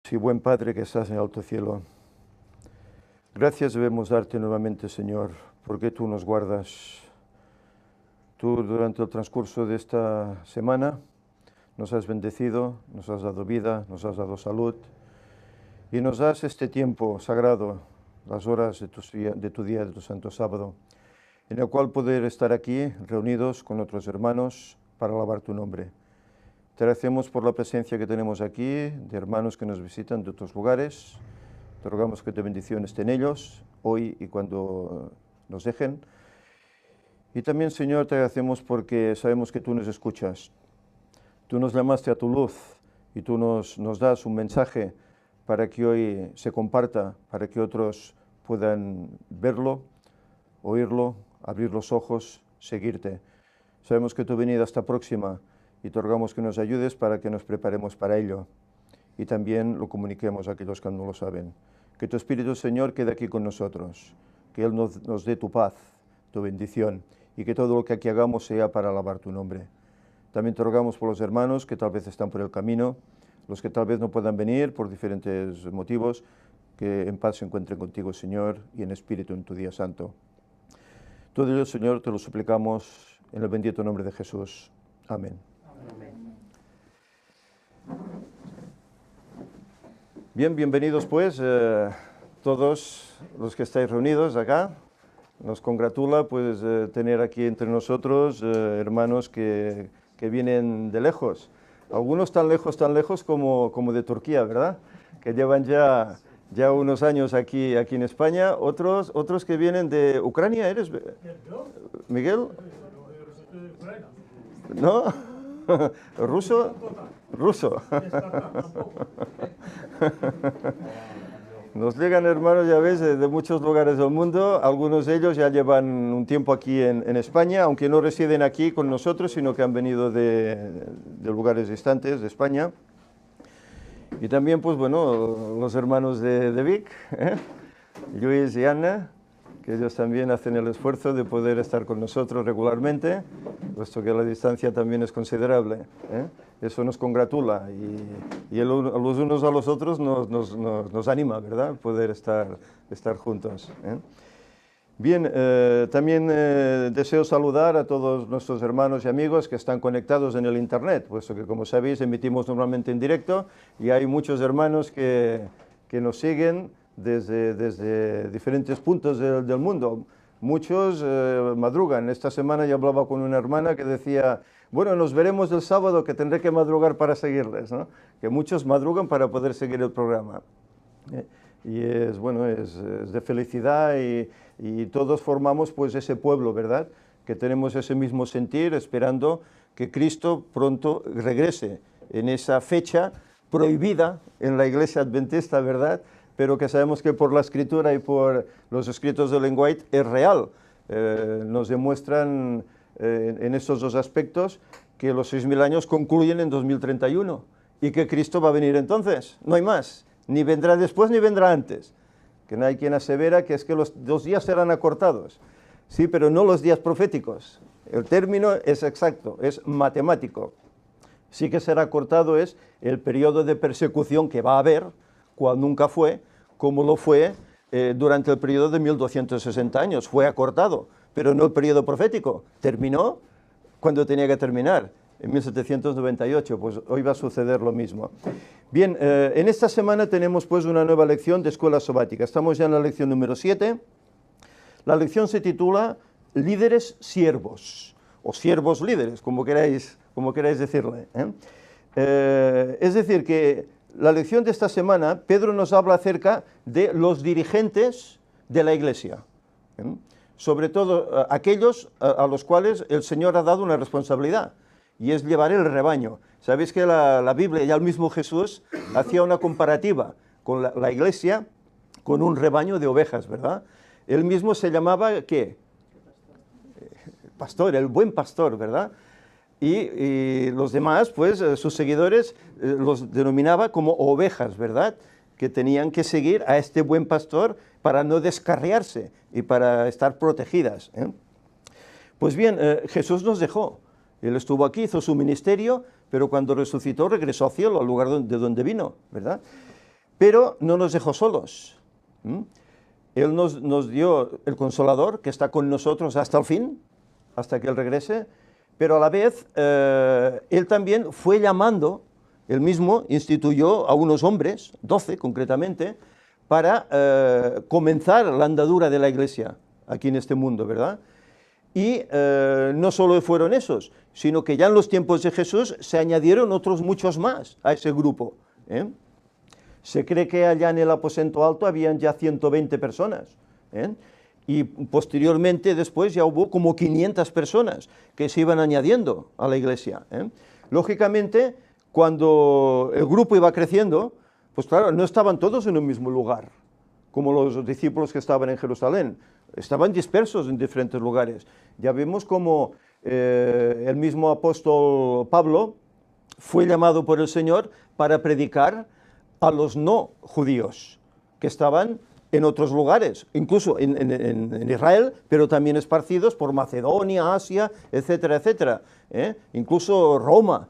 Sí, buen Padre que estás en el alto cielo, gracias debemos darte nuevamente, Señor, porque tú nos guardas. Tú durante el transcurso de esta semana nos has bendecido, nos has dado vida, nos has dado salud y nos das este tiempo sagrado, las horas de tu día, de tu santo sábado, en el cual poder estar aquí reunidos con otros hermanos para alabar tu nombre. Te agradecemos por la presencia que tenemos aquí, de hermanos que nos visitan de otros lugares. Te rogamos que tu bendición esté en ellos, hoy y cuando nos dejen. Y también, Señor, te agradecemos porque sabemos que tú nos escuchas. Tú nos llamaste a tu luz y tú nos das un mensaje para que hoy se comparta, para que otros puedan verlo, oírlo, abrir los ojos, seguirte. Sabemos que tu venida está próxima y te rogamos que nos ayudes para que nos preparemos para ello y también lo comuniquemos a aquellos que no lo saben. Que tu Espíritu, Señor, quede aquí con nosotros, que Él nos dé tu paz, tu bendición y que todo lo que aquí hagamos sea para alabar tu nombre. También te rogamos por los hermanos que tal vez están por el camino, los que tal vez no puedan venir por diferentes motivos, que en paz se encuentren contigo, Señor, y en espíritu en tu día santo. Todo ello, Señor, te lo suplicamos en el bendito nombre de Jesús. Amén. Bien, bienvenidos pues todos los que estáis reunidos acá. Nos congratula pues tener aquí entre nosotros hermanos que vienen de lejos. Algunos tan lejos como de Turquía, ¿verdad? Que llevan ya unos años aquí en España. Otros que vienen de Ucrania, ¿eres? ¿Miguel? ¿No? ¿Ruso? Ruso. Nos llegan hermanos, ya ves, de muchos lugares del mundo. Algunos de ellos ya llevan un tiempo aquí en España, aunque no residen aquí con nosotros, sino que han venido de lugares distantes de España. Y también, pues bueno, los hermanos de Vic, Luis y Ana, que ellos también hacen el esfuerzo de poder estar con nosotros regularmente, puesto que la distancia también es considerable. Eso nos congratula y los unos a los otros nos anima, ¿verdad?, poder estar juntos. Bien, también deseo saludar a todos nuestros hermanos y amigos que están conectados en el Internet, puesto que, como sabéis, emitimos normalmente en directo y hay muchos hermanos que nos siguen desde diferentes puntos del mundo. Muchos madrugan. Esta semana yo hablaba con una hermana que decía, bueno, nos veremos el sábado, que tendré que madrugar para seguirles, ¿no? Que muchos madrugan para poder seguir el programa. Y es de felicidad y todos formamos pues ese pueblo, ¿verdad? Que tenemos ese mismo sentir, esperando que Cristo pronto regrese en esa fecha prohibida en la Iglesia Adventista, ¿verdad?, pero que sabemos que por la Escritura y por los escritos de Ellen White es real. Nos demuestran en estos dos aspectos que los 6.000 años concluyen en 2031 y que Cristo va a venir entonces, no hay más, ni vendrá después ni vendrá antes. Que no hay quien asevera que es que los días serán acortados, sí, pero no los días proféticos. El término es exacto, es matemático. Sí que será acortado es el periodo de persecución que va a haber, cual nunca fue, como lo fue durante el periodo de 1260 años. Fue acortado, pero no el periodo profético. Terminó cuando tenía que terminar, en 1798. Pues hoy va a suceder lo mismo. Bien, en esta semana tenemos pues una nueva lección de escuela sabática. Estamos ya en la lección número 7. La lección se titula Líderes siervos, o siervos líderes, como queráis decirle. Es decir, que la lección de esta semana, Pedro nos habla acerca de los dirigentes de la Iglesia, sobre todo aquellos a los cuales el Señor ha dado una responsabilidad, y es llevar el rebaño. Sabéis que la Biblia, ya el mismo Jesús, hacía una comparativa con la Iglesia, con un rebaño de ovejas, ¿verdad? Él mismo se llamaba, ¿qué? Pastor, el buen pastor, ¿verdad? Y los demás, pues, sus seguidores los denominaba como ovejas, ¿verdad?, que tenían que seguir a este buen pastor para no descarriarse y para estar protegidas. Pues bien, Jesús nos dejó. Él estuvo aquí, hizo su ministerio, pero cuando resucitó regresó al cielo, al lugar de donde vino, ¿verdad? pero no nos dejó solos. Él nos dio el Consolador, que está con nosotros hasta el fin, hasta que Él regrese, pero a la vez Él también fue llamando, Él mismo instituyó a unos hombres, 12 concretamente, para comenzar la andadura de la Iglesia aquí en este mundo, ¿verdad? Y no solo fueron esos, sino que ya en los tiempos de Jesús se añadieron otros muchos más a ese grupo. Se cree que allá en el aposento alto habían ya 120 personas. Y posteriormente, después, ya hubo como 500 personas que se iban añadiendo a la Iglesia. Lógicamente, cuando el grupo iba creciendo, pues claro, no estaban todos en un mismo lugar, como los discípulos que estaban en Jerusalén. Estaban dispersos en diferentes lugares. Ya vemos como el mismo apóstol Pablo fue llamado por el Señor para predicar a los no judíos, que estaban en otros lugares, incluso en Israel, pero también esparcidos por Macedonia, Asia, etcétera, etcétera. Incluso Roma,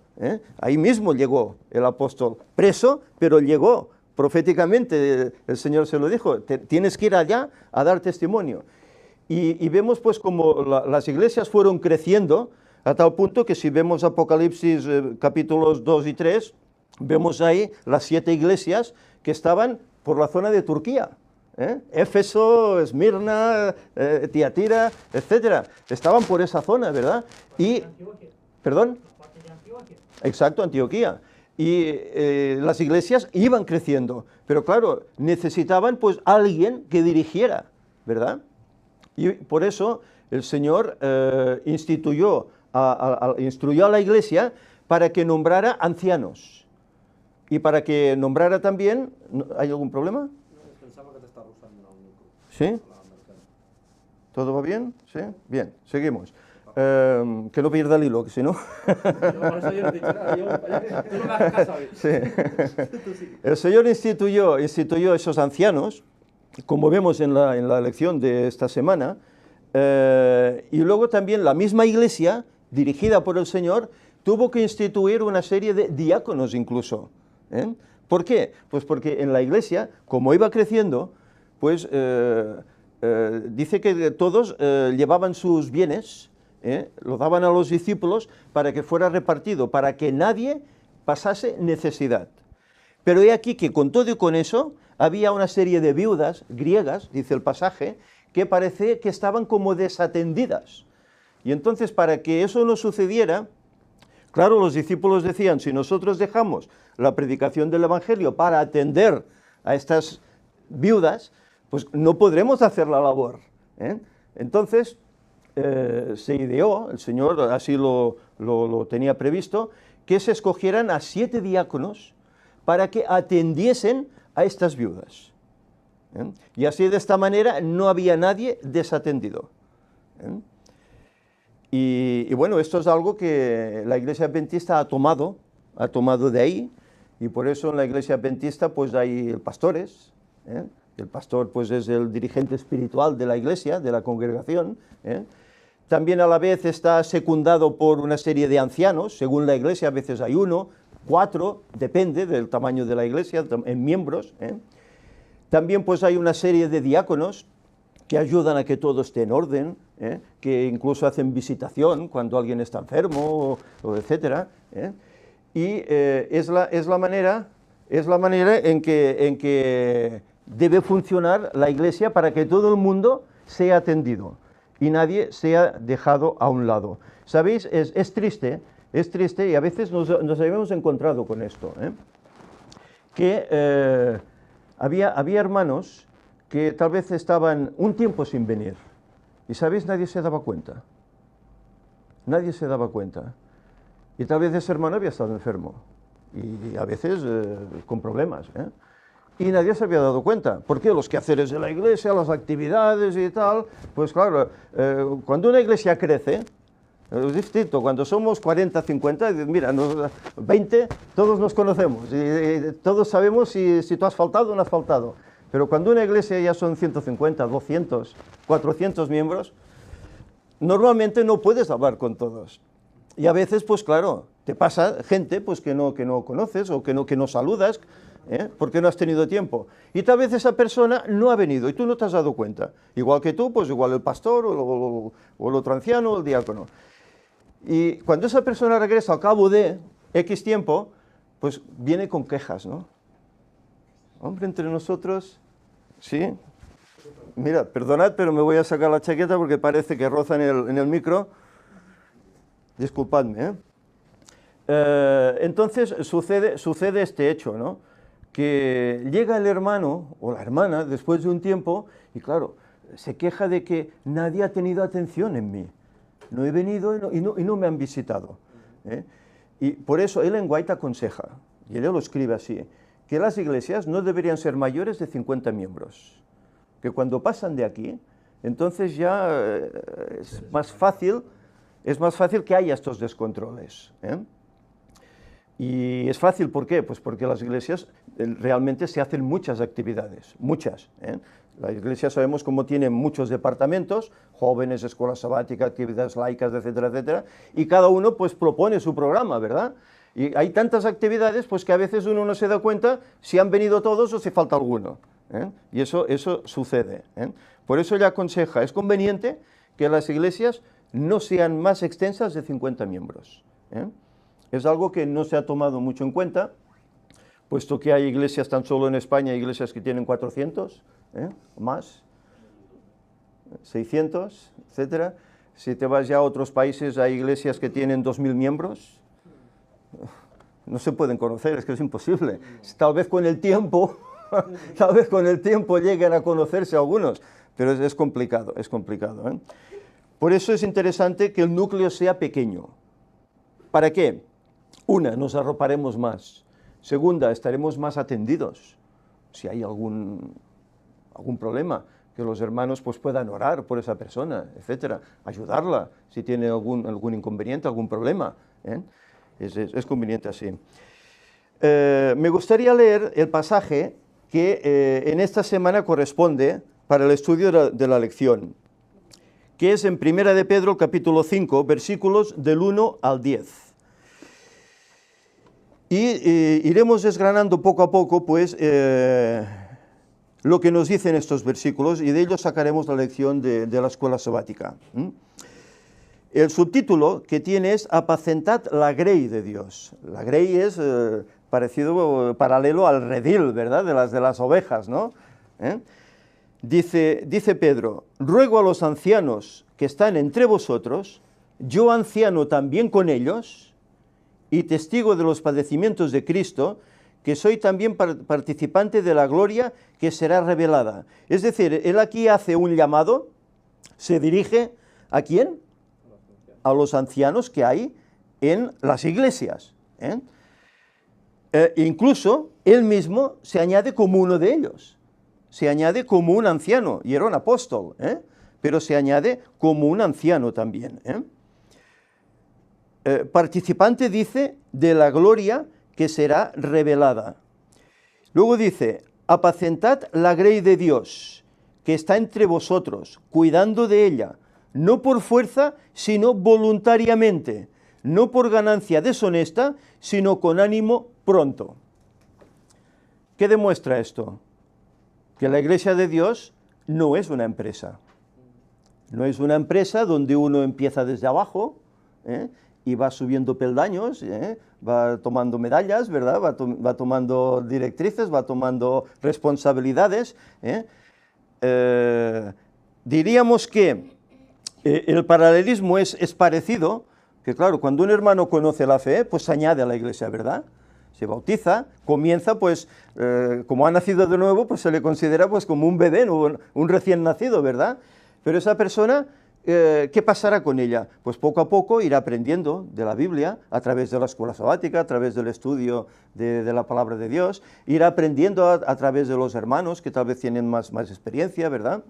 ahí mismo llegó el apóstol, preso, pero llegó. Proféticamente el Señor se lo dijo, tienes que ir allá a dar testimonio. Y vemos pues como las iglesias fueron creciendo a tal punto que si vemos Apocalipsis capítulos 2 y 3, vemos ahí las 7 iglesias que estaban por la zona de Turquía. Éfeso, Esmirna, Tiatira, etcétera. Estaban por esa zona, ¿verdad? Y, ¿perdón? Exacto, Antioquía. Y las iglesias iban creciendo, pero claro, necesitaban pues alguien que dirigiera, ¿verdad? Y por eso el Señor instruyó a la iglesia para que nombrara ancianos y para que nombrara también... ¿Hay algún problema? Pensaba que te estaba usando un micro. ¿Sí? ¿Todo va bien? ¿Sí? Bien, seguimos. Que no pierda el hilo, que si no... Por eso yo no he dicho nada, tú no me hagas caso a mí. Sí. El Señor instituyó esos ancianos, como vemos en la lección de esta semana, y luego también la misma iglesia, dirigida por el Señor, tuvo que instituir una serie de diáconos incluso. ¿Por qué? Pues porque en la iglesia, como iba creciendo, pues dice que todos llevaban sus bienes, lo daban a los discípulos para que fuera repartido, para que nadie pasase necesidad. Pero he aquí que con todo y con eso, había una serie de viudas griegas, dice el pasaje, que parece que estaban como desatendidas. Y entonces, para que eso no sucediera, claro, los discípulos decían, si nosotros dejamos la predicación del Evangelio para atender a estas viudas, pues no podremos hacer la labor. Entonces, se ideó, el Señor así lo tenía previsto, que se escogieran a 7 diáconos para que atendiesen a estas viudas. Y así de esta manera no había nadie desatendido. Y bueno, esto es algo que la Iglesia Adventista ha tomado de ahí, y por eso en la Iglesia Adventista pues hay pastores. El pastor pues es el dirigente espiritual de la Iglesia, de la congregación. También a la vez está secundado por una serie de ancianos, según la Iglesia a veces hay 1, 4, depende del tamaño de la Iglesia, en miembros. También pues hay una serie de diáconos que ayudan a que todo esté en orden, que incluso hacen visitación cuando alguien está enfermo, o etcétera. Y es la manera en que debe funcionar la Iglesia para que todo el mundo sea atendido y nadie sea dejado a un lado. ¿Sabéis? Es triste, y a veces nos habíamos encontrado con esto, que había hermanos que tal vez estaban un tiempo sin venir, y ¿sabéis? Nadie se daba cuenta. Nadie se daba cuenta. Y tal vez ese hermano había estado enfermo, y a veces con problemas, y nadie se había dado cuenta. ¿Por qué? Los quehaceres de la iglesia, las actividades y tal. Pues claro, cuando una iglesia crece, es distinto. Cuando somos 40, 50, mira, 20, todos nos conocemos y todos sabemos si tú has faltado o no has faltado. Pero cuando una iglesia ya son 150, 200, 400 miembros, normalmente no puedes hablar con todos. Y a veces, pues claro, te pasa gente pues, que no conoces o que no saludas, porque no has tenido tiempo. Y tal vez esa persona no ha venido y tú no te has dado cuenta. Igual que tú, pues igual el pastor o el otro anciano o el diácono. Y cuando esa persona regresa al cabo de X tiempo, pues viene con quejas, ¿no? Hombre, entre nosotros, sí. Mira, perdonad, pero me voy a sacar la chaqueta porque parece que roza en el micro. Disculpadme, entonces sucede este hecho, ¿no? Que llega el hermano o la hermana después de un tiempo y claro, se queja de que nadie ha tenido atención en mí. No he venido y no me han visitado. Y por eso Ellen White aconseja, y ella lo escribe así, que las iglesias no deberían ser mayores de 50 miembros. Que cuando pasan de aquí, entonces ya es más fácil que haya estos descontroles. Y es fácil, ¿por qué? Pues porque las iglesias realmente se hacen muchas actividades, muchas. La iglesia sabemos cómo tiene muchos departamentos, jóvenes, escuela sabática, actividades laicas, etcétera, etcétera, y cada uno pues propone su programa, ¿verdad? Y hay tantas actividades pues que a veces uno no se da cuenta si han venido todos o si falta alguno. Y eso sucede. Por eso ella aconseja, es conveniente que las iglesias no sean más extensas de 50 miembros. Es algo que no se ha tomado mucho en cuenta, puesto que hay iglesias tan solo en España, iglesias que tienen 400, más, 600, etcétera. Si te vas ya a otros países, hay iglesias que tienen 2000 miembros. No se pueden conocer, es que es imposible. Tal vez con el tiempo lleguen a conocerse algunos, pero es complicado, es complicado. Por eso es interesante que el núcleo sea pequeño. ¿Para qué? Una, nos arroparemos más. Segunda, estaremos más atendidos. Si hay algún problema, que los hermanos pues, puedan orar por esa persona, etcétera, ayudarla si tiene algún inconveniente, algún problema. Es conveniente así. Me gustaría leer el pasaje que en esta semana corresponde para el estudio de la lección, que es en 1 de Pedro, capítulo 5, versículos del 1 al 10. Y iremos desgranando poco a poco, pues, lo que nos dicen estos versículos, y de ellos sacaremos la lección de la escuela sabática. El subtítulo que tiene es Apacentad la grey de Dios. La grey es paralelo al redil, ¿verdad? De las ovejas, ¿no? Dice Pedro, ruego a los ancianos que están entre vosotros, yo anciano también con ellos, y testigo de los padecimientos de Cristo, que soy también participante de la gloria que será revelada. Es decir, él aquí hace un llamado, se dirige ¿a quién? A los ancianos que hay en las iglesias. Incluso él mismo se añade como uno de ellos, se añade como un anciano, y era un apóstol, pero se añade como un anciano también. Participante, dice, de la gloria que será revelada. Luego dice, apacentad la grey de Dios, que está entre vosotros, cuidando de ella, no por fuerza, sino voluntariamente, no por ganancia deshonesta, sino con ánimo pronto. ¿Qué demuestra esto? Que la Iglesia de Dios no es una empresa. No es una empresa donde uno empieza desde abajo, y va subiendo peldaños, va tomando medallas, ¿verdad? Va tomando directrices, va tomando responsabilidades. Diríamos que el paralelismo es parecido, que claro, cuando un hermano conoce la fe, pues se añade a la iglesia, ¿verdad? Se bautiza, comienza, pues, como ha nacido de nuevo, pues se le considera pues como un bebé, un recién nacido, ¿verdad? Pero esa persona, ¿qué pasará con ella? Pues poco a poco irá aprendiendo de la Biblia, a través de la escuela sabática, a través del estudio de la palabra de Dios, irá aprendiendo a través de los hermanos que tal vez tienen más experiencia, ¿verdad?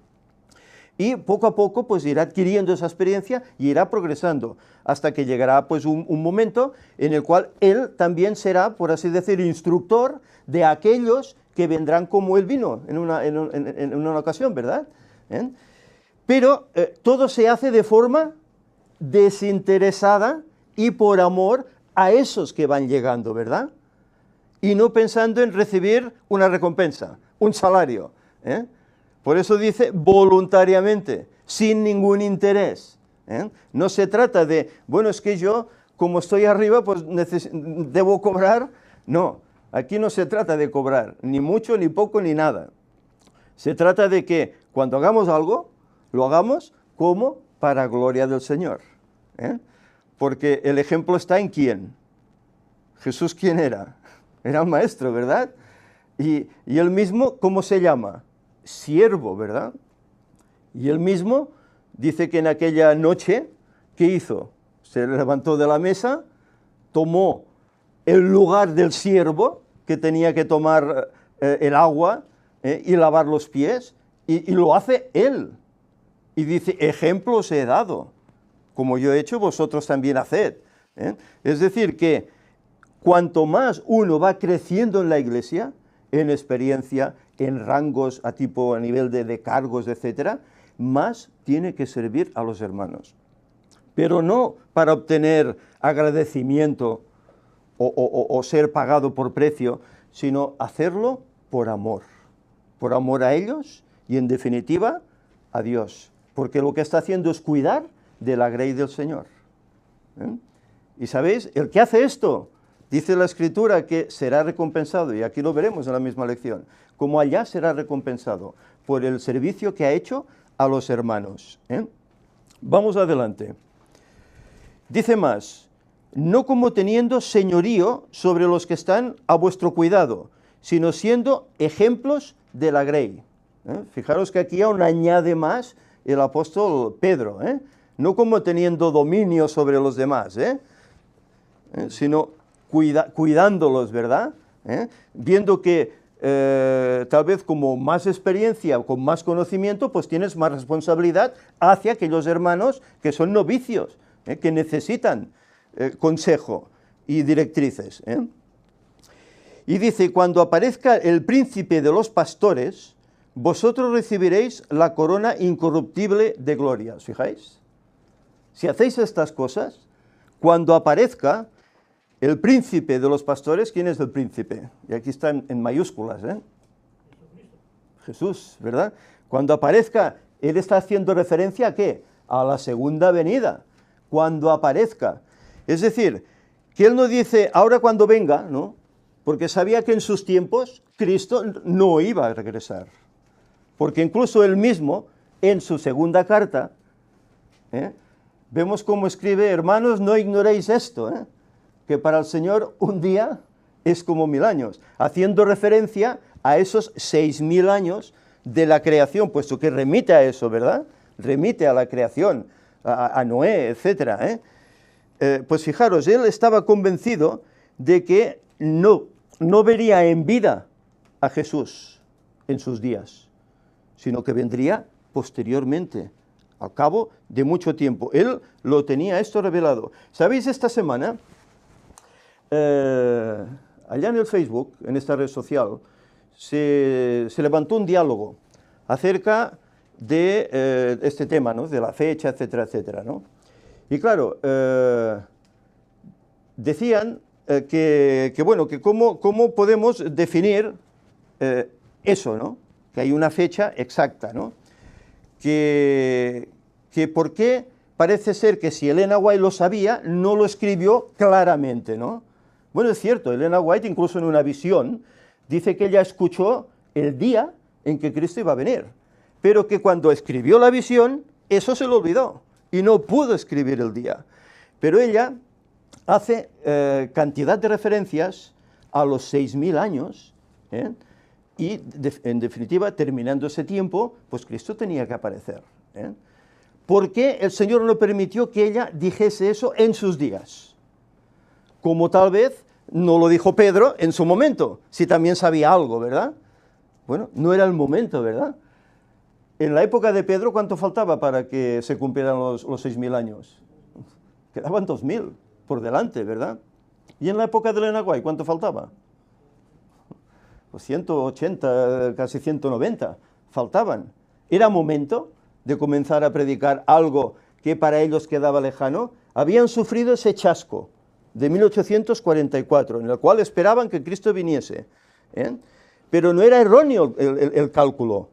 Y poco a poco pues irá adquiriendo esa experiencia y irá progresando, hasta que llegará pues un momento en el cual él también será, por así decir, instructor de aquellos que vendrán como él vino en una ocasión, ¿verdad? Pero todo se hace de forma desinteresada y por amor a esos que van llegando, ¿verdad? y no pensando en recibir una recompensa, un salario. Por eso dice voluntariamente, sin ningún interés. No se trata de, bueno, es que yo, como estoy arriba, pues debo cobrar. No, aquí no se trata de cobrar, ni mucho, ni poco, ni nada. Se trata de que cuando hagamos algo, lo hagamos como para gloria del Señor. Porque el ejemplo está en quién. Jesús, ¿quién era? Era un maestro, ¿verdad? Y él mismo, ¿cómo se llama? Siervo, ¿verdad? Y él mismo dice que en aquella noche, ¿qué hizo? Se levantó de la mesa, tomó el lugar del siervo, que tenía que tomar el agua y lavar los pies, y lo hace él. Y dice, ejemplo os he dado, como yo he hecho, vosotros también haced. Es decir, que cuanto más uno va creciendo en la iglesia, en experiencia, en rangos a nivel de cargos, etc., más tiene que servir a los hermanos. Pero no para obtener agradecimiento o ser pagado por precio, sino hacerlo por amor a ellos y, en definitiva, a Dios. Porque lo que está haciendo es cuidar de la grey del Señor. Y sabéis, el que hace esto, dice la Escritura que será recompensado, y aquí lo veremos en la misma lección, como allá será recompensado por el servicio que ha hecho a los hermanos. Vamos adelante. Dice más, no como teniendo señorío sobre los que están a vuestro cuidado, sino siendo ejemplos de la grey. Fijaros que aquí aún añade más el apóstol Pedro, no como teniendo dominio sobre los demás, sino cuidándolos, ¿verdad? Viendo que tal vez como más experiencia, con más conocimiento, pues tienes más responsabilidad hacia aquellos hermanos que son novicios, que necesitan consejo y directrices. Y dice, cuando aparezca el príncipe de los pastores, vosotros recibiréis la corona incorruptible de gloria. ¿Os fijáis? Si hacéis estas cosas, cuando aparezca el príncipe de los pastores, ¿quién es el príncipe? Y aquí está en mayúsculas, Jesús, ¿verdad? Cuando aparezca, él está haciendo referencia ¿a qué? A la segunda venida. Cuando aparezca. Es decir, que él no dice, ahora cuando venga, ¿no? Porque sabía que en sus tiempos Cristo no iba a regresar. Porque incluso él mismo, en su segunda carta, vemos cómo escribe, hermanos, no ignoréis esto, que para el Señor un día es como 1000 años, haciendo referencia a esos 6000 años de la creación, puesto que remite a eso, ¿verdad? Remite a la creación, a Noé, etc. Pues fijaros, él estaba convencido de que no vería en vida a Jesús en sus días, sino que vendría posteriormente, al cabo de mucho tiempo. Él lo tenía esto revelado. ¿Sabéis? Esta semana, allá en el Facebook, en esta red social, se levantó un diálogo acerca de este tema, ¿no? De la fecha, etcétera, etcétera, ¿no? Y claro, decían que cómo podemos definir eso, ¿no? Que hay una fecha exacta, ¿no? Que por qué parece ser que si Elena White lo sabía, no lo escribió claramente, ¿no? Bueno, es cierto, Elena White incluso en una visión dice que ella escuchó el día en que Cristo iba a venir, pero que cuando escribió la visión, eso se lo olvidó y no pudo escribir el día. Pero ella hace cantidad de referencias a los 6000 años, y en definitiva, terminando ese tiempo, pues Cristo tenía que aparecer. ¿Por qué el Señor no permitió que ella dijese eso en sus días? Como tal vez no lo dijo Pedro en su momento, si también sabía algo, ¿verdad? Bueno, no era el momento, ¿verdad? En la época de Pedro, ¿cuánto faltaba para que se cumplieran los 6000 años? Quedaban 2000 por delante, ¿verdad? Y en la época de Elena White, ¿cuánto faltaba? Pues 180, casi 190 faltaban. Era momento de comenzar a predicar algo que para ellos quedaba lejano. Habían sufrido ese chasco de 1844, en el cual esperaban que Cristo viniese. Pero no era erróneo el cálculo,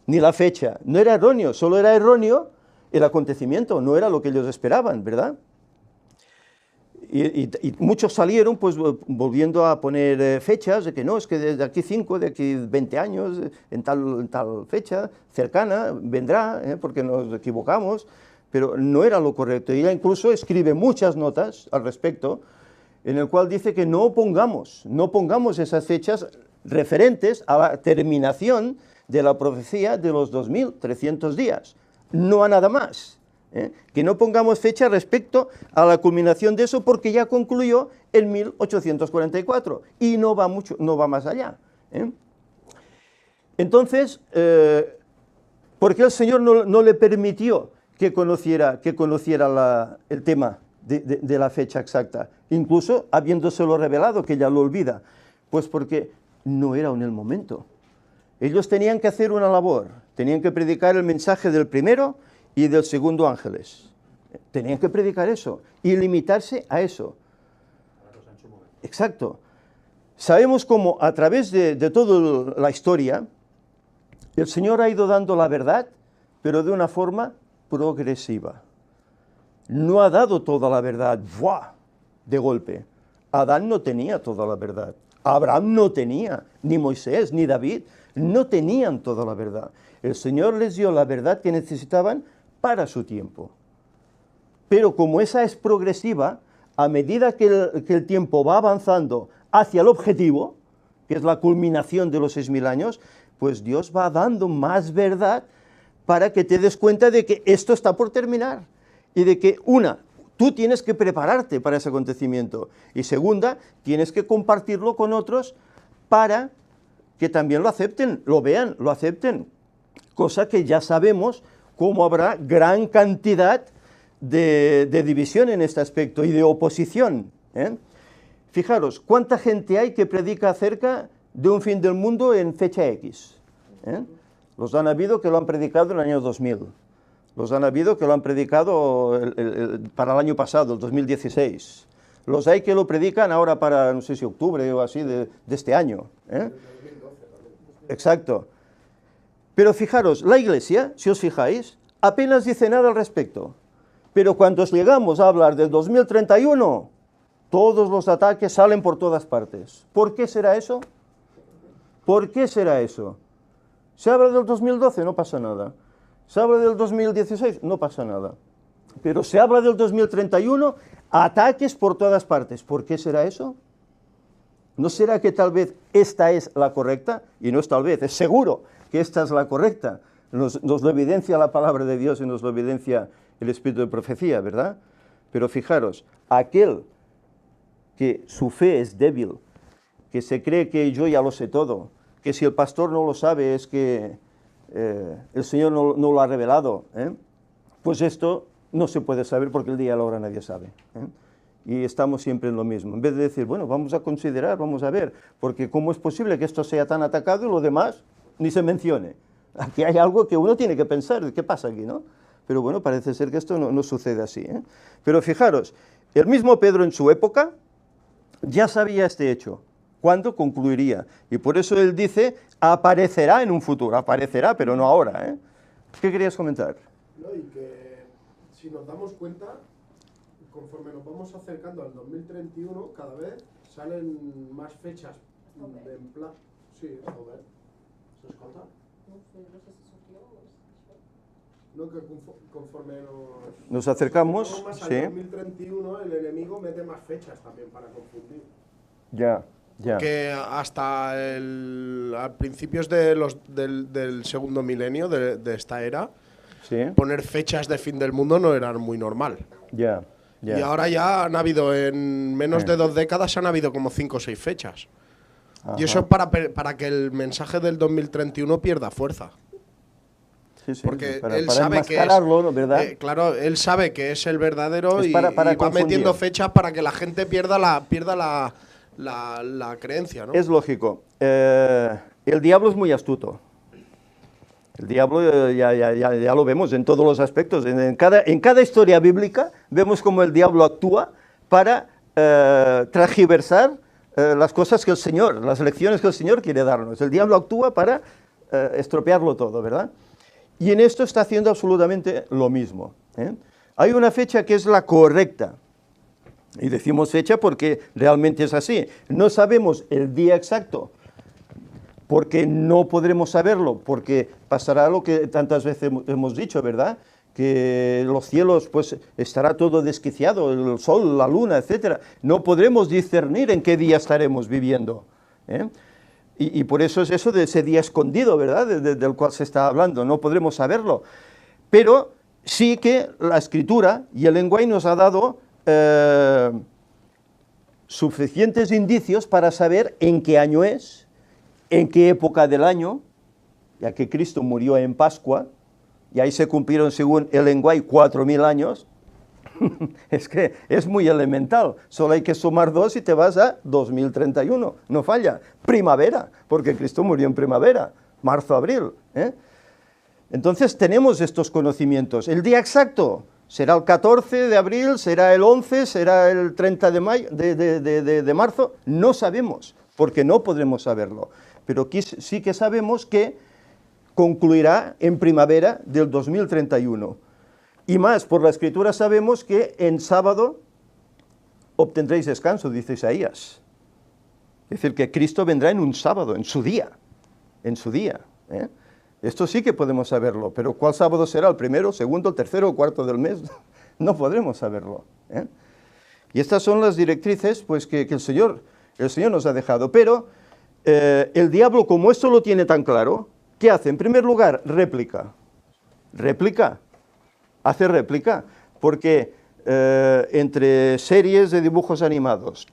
ni la fecha, no era erróneo, solo era erróneo el acontecimiento, no era lo que ellos esperaban, ¿verdad? Y muchos salieron pues volviendo a poner fechas, de que no, es que de aquí 5, de aquí 20 años, en tal fecha cercana, vendrá, porque nos equivocamos, pero no era lo correcto. Ella incluso escribe muchas notas al respecto, en el cual dice que no pongamos esas fechas referentes a la terminación de la profecía de los 2300 días, no a nada más. Que no pongamos fecha respecto a la culminación de eso, porque ya concluyó en 1844 y no va más allá. Entonces, ¿por qué el Señor no le permitió que conociera el tema de la fecha exacta, incluso habiéndoselo revelado, que ya lo olvida? Pues porque no era en el momento. Ellos tenían que hacer una labor, tenían que predicar el mensaje del primero y del segundo ángeles. Tenían que predicar eso y limitarse a eso. Exacto. Sabemos cómo a través de toda la historia el Señor ha ido dando la verdad, pero de una forma progresiva. No ha dado toda la verdad ¡buah!, de golpe. Adán no tenía toda la verdad. Abraham no tenía, ni Moisés, ni David, no tenían toda la verdad. El Señor les dio la verdad que necesitaban para su tiempo. Pero como esa es progresiva, a medida que el tiempo va avanzando hacia el objetivo, que es la culminación de los 6000 años, pues Dios va dando más verdad para que te des cuenta de que esto está por terminar. Y de que, tú tienes que prepararte para ese acontecimiento. Y segunda, tienes que compartirlo con otros para que también lo acepten, lo vean, lo acepten. Cosa que ya sabemos cómo habrá gran cantidad de división en este aspecto y de oposición. Fijaros, ¿cuánta gente hay que predica acerca de un fin del mundo en fecha X? Los han habido que lo han predicado en el año 2000. Los han habido que lo han predicado para el año pasado, el 2016. Los hay que lo predican ahora para, no sé si octubre o así, de este año. Exacto. Pero fijaros, la Iglesia, si os fijáis, apenas dice nada al respecto. Pero cuando llegamos a hablar del 2031, todos los ataques salen por todas partes. ¿Por qué será eso? ¿Por qué será eso? Se habla del 2012, no pasa nada. Se habla del 2016, no pasa nada. Pero se habla del 2031, ataques por todas partes. ¿Por qué será eso? ¿No será que tal vez esta es la correcta? Y no es tal vez, es seguro que esta es la correcta. Nos lo evidencia la palabra de Dios y nos lo evidencia el espíritu de profecía, ¿verdad? Pero fijaros, aquel que su fe es débil, que se cree que yo ya lo sé todo, que si el pastor no lo sabe es que el Señor no lo ha revelado, pues esto no se puede saber porque el día y la hora nadie sabe. Y estamos siempre en lo mismo. En vez de decir, bueno, vamos a considerar, vamos a ver, porque ¿cómo es posible que esto sea tan atacado y lo demás ni se mencione? Aquí hay algo que uno tiene que pensar, ¿qué pasa aquí, no? Pero bueno, parece ser que esto no sucede así. Pero fijaros, el mismo Pedro en su época ya sabía este hecho, cuándo concluiría. Y por eso él dice, aparecerá en un futuro, aparecerá, pero no ahora. ¿Qué querías comentar? No, y que si nos damos cuenta, conforme nos vamos acercando al 2031, cada vez salen más fechas en plan... Sí, joder. ¿Se escolta? No sé si sortió o No, que conforme nos acercamos, más sí. al 2031, el enemigo mete más fechas también para confundir. Ya. Que hasta a principios del segundo milenio de esta era, Sí. poner fechas de fin del mundo no era muy normal. Ya. Y ahora ya han habido, en menos de 2 décadas, han habido como 5 o 6 fechas. Ajá. Y eso es para que el mensaje del 2031 pierda fuerza. Sí, Porque para él sabe que es, ¿no? ¿Verdad? claro, él sabe que es el verdadero Es y para va confundir. metiendo fechas para que la gente pierda la creencia, ¿no? Es lógico. El diablo es muy astuto. El diablo ya lo vemos en todos los aspectos. En cada historia bíblica vemos cómo el diablo actúa para transgiversar las cosas que el Señor, las lecciones que el Señor quiere darnos. El diablo actúa para estropearlo todo, ¿verdad? Y en esto está haciendo absolutamente lo mismo, ¿eh? Hay una fecha que es la correcta, y decimos fecha porque realmente es así. No sabemos el día exacto, porque no podremos saberlo, porque pasará lo que tantas veces hemos dicho, ¿verdad? Que los cielos, pues, estará todo desquiciado, el sol, la luna, etcétera. No podremos discernir en qué día estaremos viviendo, ¿eh? Y por eso es eso de ese día escondido, ¿verdad? Del cual se está hablando, no podremos saberlo. Pero sí que la Escritura y el lenguaje nos ha dado suficientes indicios para saber en qué año es, en qué época del año, ya que Cristo murió en Pascua, y ahí se cumplieron, según el lenguaje, 4000 años. Es que es muy elemental, solo hay que sumar 2 y te vas a 2031, no falla. Primavera, porque Cristo murió en primavera, marzo, abril, ¿eh? Entonces tenemos estos conocimientos. El día exacto será el 14 de abril, será el 11, será el 30 de, mayo, de marzo, no sabemos, porque no podremos saberlo. Pero sí que sabemos que concluirá en primavera del 2031. Y más, por la Escritura sabemos que en sábado obtendréis descanso, dice Isaías. Es decir, que Cristo vendrá en un sábado, en su día, ¿eh? Esto sí que podemos saberlo, pero ¿cuál sábado será? ¿El primero, segundo, tercero o cuarto del mes? No podremos saberlo, ¿eh? Y estas son las directrices, pues, que el Señor nos ha dejado. Pero el diablo, como esto lo tiene tan claro, ¿qué hace? En primer lugar, réplica, hace réplica, porque entre series de dibujos animados,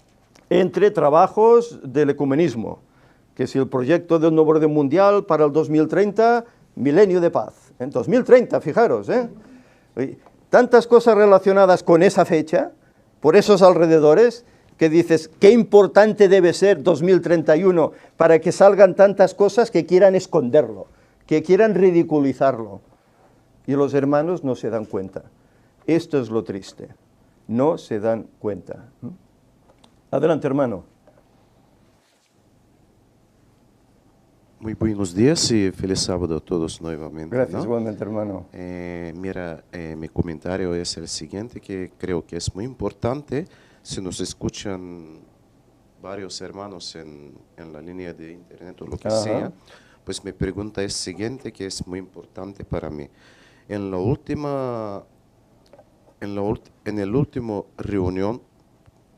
entre trabajos del ecumenismo, que es el proyecto del nuevo orden mundial para el 2030, milenio de paz. En 2030, fijaros, ¿eh? Tantas cosas relacionadas con esa fecha, por esos alrededores, que dices, qué importante debe ser 2031 para que salgan tantas cosas que quieran esconderlo, que quieran ridiculizarlo. Y los hermanos no se dan cuenta. Esto es lo triste. No se dan cuenta. Adelante, hermano. Muy buenos días y feliz sábado a todos nuevamente. Gracias, ¿no? igualmente, hermano. Mira, mi comentario es el siguiente, que creo que es muy importante. Si nos escuchan varios hermanos en la línea de internet o lo que sea, pues mi pregunta es siguiente, que es muy importante para mí. En el último reunión,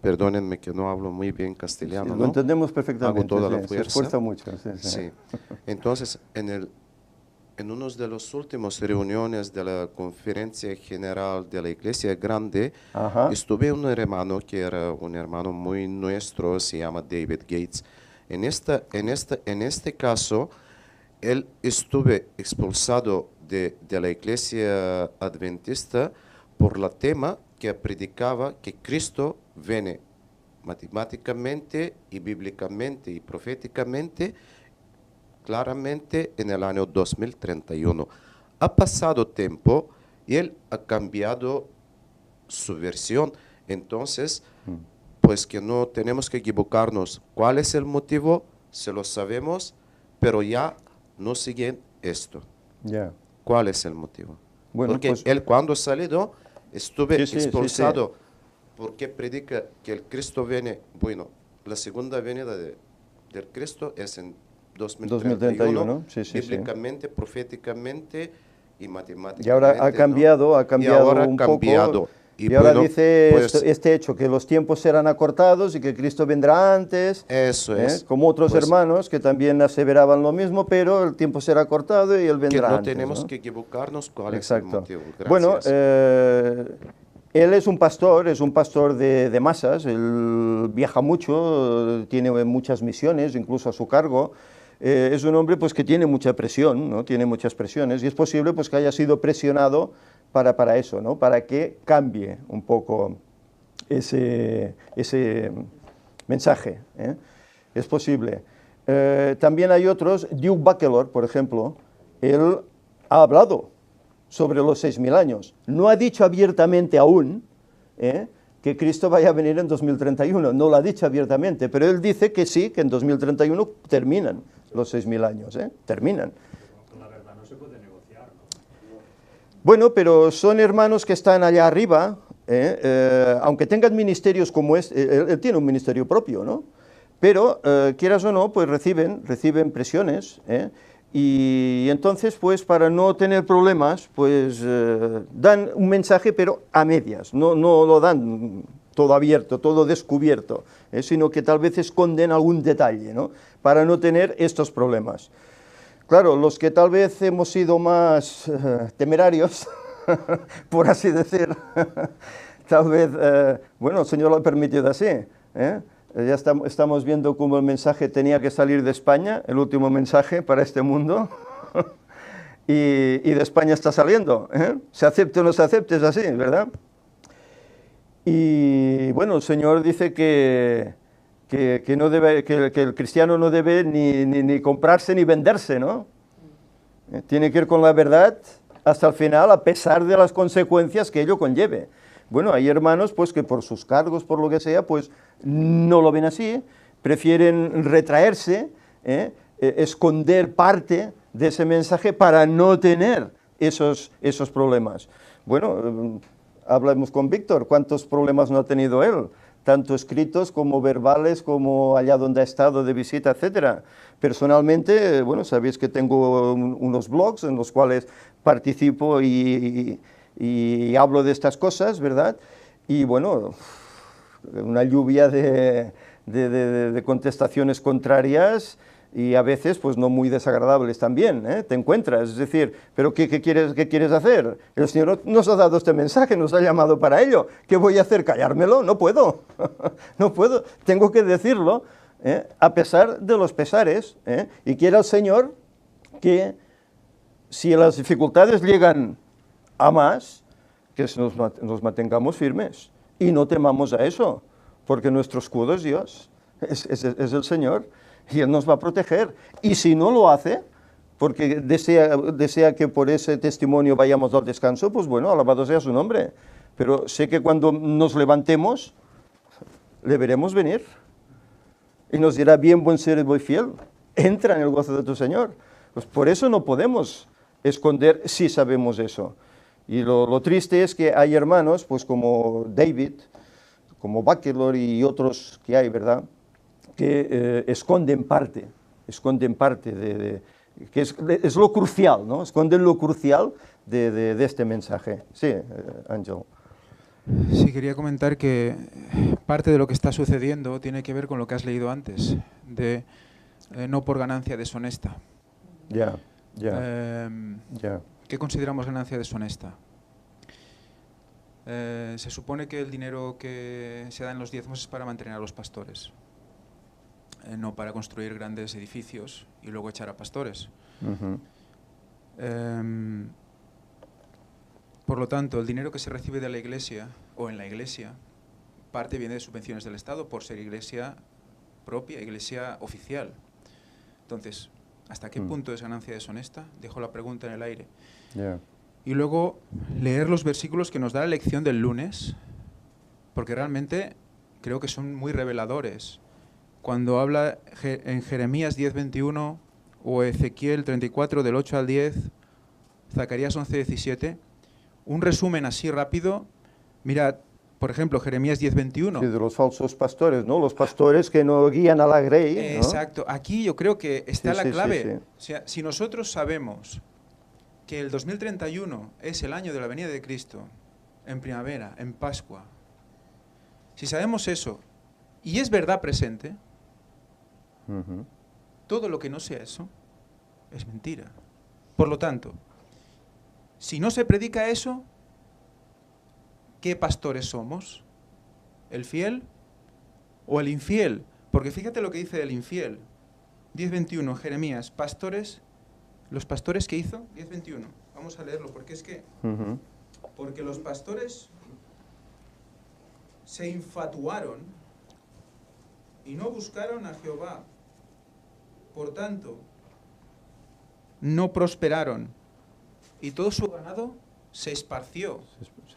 perdónenme que no hablo muy bien castellano, Sí, ¿no? lo entendemos perfectamente. Hago toda la Se fuerza. esfuerza mucho. Sí. Entonces, en uno de los últimos reuniones de la Conferencia General de la Iglesia Grande, estuve un hermano que era un hermano muy nuestro, se llama David Gates. En este caso, él estuvo expulsado de la Iglesia Adventista por la tema que predicaba que Cristo viene matemáticamente y bíblicamente y proféticamente claramente en el año 2031. Ha pasado tiempo y él ha cambiado su versión. Entonces, pues que no tenemos que equivocarnos. ¿Cuál es el motivo? Se lo sabemos, pero ya no siguen esto. Yeah. ¿Cuál es el motivo? Bueno, porque pues, él cuando salió estuve Sí, sí, expulsado sí, porque predica que el Cristo viene, bueno, la segunda venida del Cristo es en 2031, sí, bíblicamente, proféticamente y matemáticamente. Y ahora ha cambiado, ¿no? Y ahora un cambiado. poco. Y ahora bueno, dice pues, este hecho, que los tiempos serán acortados y que Cristo vendrá antes. Eso es. Como otros Pues, hermanos que también aseveraban lo mismo, pero el tiempo será acortado y Él vendrá que no antes. tenemos ¿no? que equivocarnos cuál Exacto. es el motivo. Gracias. Bueno, él es un pastor de masas, él viaja mucho, tiene muchas misiones, incluso a su cargo. Es un hombre pues, que tiene mucha presión, ¿no? Tiene muchas presiones, y es posible pues, que haya sido presionado para eso, ¿no? Para que cambie un poco ese mensaje, ¿eh? Es posible. También hay otros, Duke Buckler, por ejemplo, él ha hablado sobre los 6000 años. No ha dicho abiertamente aún, que Cristo vaya a venir en 2031. No lo ha dicho abiertamente, pero él dice que sí, que en 2031 terminan los 6.000 años, terminan. Con la verdad no se puede negociar, ¿no? Bueno, pero son hermanos que están allá arriba, aunque tengan ministerios como él tiene un ministerio propio, ¿no? Pero, quieras o no, pues reciben presiones, y entonces, pues para no tener problemas, pues dan un mensaje, pero a medias, no lo dan todo abierto, todo descubierto, sino que tal vez esconden algún detalle, ¿no? Para no tener estos problemas. Claro, los que tal vez hemos sido más temerarios, por así decir, tal vez, bueno, el Señor lo ha permitido así, ya estamos viendo cómo el mensaje tenía que salir de España, el último mensaje para este mundo, y de España está saliendo, se acepte o no se acepte, es así, ¿verdad? Y bueno, el Señor dice que el cristiano no debe ni comprarse ni venderse, ¿no? Tiene que ir con la verdad hasta el final, a pesar de las consecuencias que ello conlleve. Bueno, hay hermanos pues que por sus cargos, por lo que sea, pues no lo ven así, prefieren retraerse, esconder parte de ese mensaje para no tener esos problemas. Bueno, hablamos con Víctor, ¿cuántos problemas no ha tenido él? Tanto escritos como verbales, como allá donde ha estado de visita, etcétera. Personalmente, bueno, sabéis que tengo unos blogs en los cuales participo y hablo de estas cosas, ¿verdad? Y bueno, una lluvia de contestaciones contrarias y a veces pues no muy desagradables también, te encuentras, es decir, ¿pero qué quieres hacer? El Señor nos ha dado este mensaje, nos ha llamado para ello, ¿qué voy a hacer? ¿Callármelo? No puedo, no puedo, tengo que decirlo, a pesar de los pesares, y quiera el Señor que si las dificultades llegan a más, que nos mantengamos firmes y no temamos a eso, porque nuestro escudo es Dios, es el Señor, y Él nos va a proteger. Y si no lo hace, porque desea que por ese testimonio vayamos al descanso, pues bueno, alabado sea su nombre. Pero sé que cuando nos levantemos, le veremos venir. Y nos dirá, bien, buen siervo y fiel, entra en el gozo de tu Señor. Pues por eso no podemos esconder si sabemos eso. Y lo triste es que hay hermanos, pues como David, como Bakelor y otros que hay, ¿verdad?, que esconden parte que es lo crucial, ¿no? Esconden lo crucial de este mensaje. Sí, Ángel. Sí, quería comentar que parte de lo que está sucediendo tiene que ver con lo que has leído antes, de no por ganancia deshonesta. Ya. ¿Qué consideramos ganancia deshonesta? Se supone que el dinero que se da en los diezmos es para mantener a los pastores, no para construir grandes edificios y luego echar a pastores. Por lo tanto, el dinero que se recibe de la Iglesia o en la Iglesia, parte viene de subvenciones del Estado por ser iglesia propia, iglesia oficial. Entonces, ¿hasta qué punto es ganancia deshonesta? Dejo la pregunta en el aire. Y luego leer los versículos que nos da la lección del lunes, porque realmente creo que son muy reveladores. Cuando habla en Jeremías 10:21 o Ezequiel 34 del 8 al 10, Zacarías 11:17, un resumen así rápido. Mirad, por ejemplo, Jeremías 10:21. Sí, de los falsos pastores, ¿no? Los pastores que no guían a la grey, ¿no? Exacto. Aquí yo creo que está la clave. Sí. O sea, si nosotros sabemos que el 2031 es el año de la venida de Cristo, en primavera, en Pascua, si sabemos eso, y es verdad presente, todo lo que no sea eso es mentira. Por lo tanto, si no se predica eso, ¿qué pastores somos? ¿El fiel o el infiel? Porque fíjate lo que dice el infiel. 10:21, Jeremías, pastores, los pastores que hizo, 10:21. Vamos a leerlo, porque es que, porque los pastores se infatuaron y no buscaron a Jehová. Por tanto, no prosperaron y todo su ganado se esparció,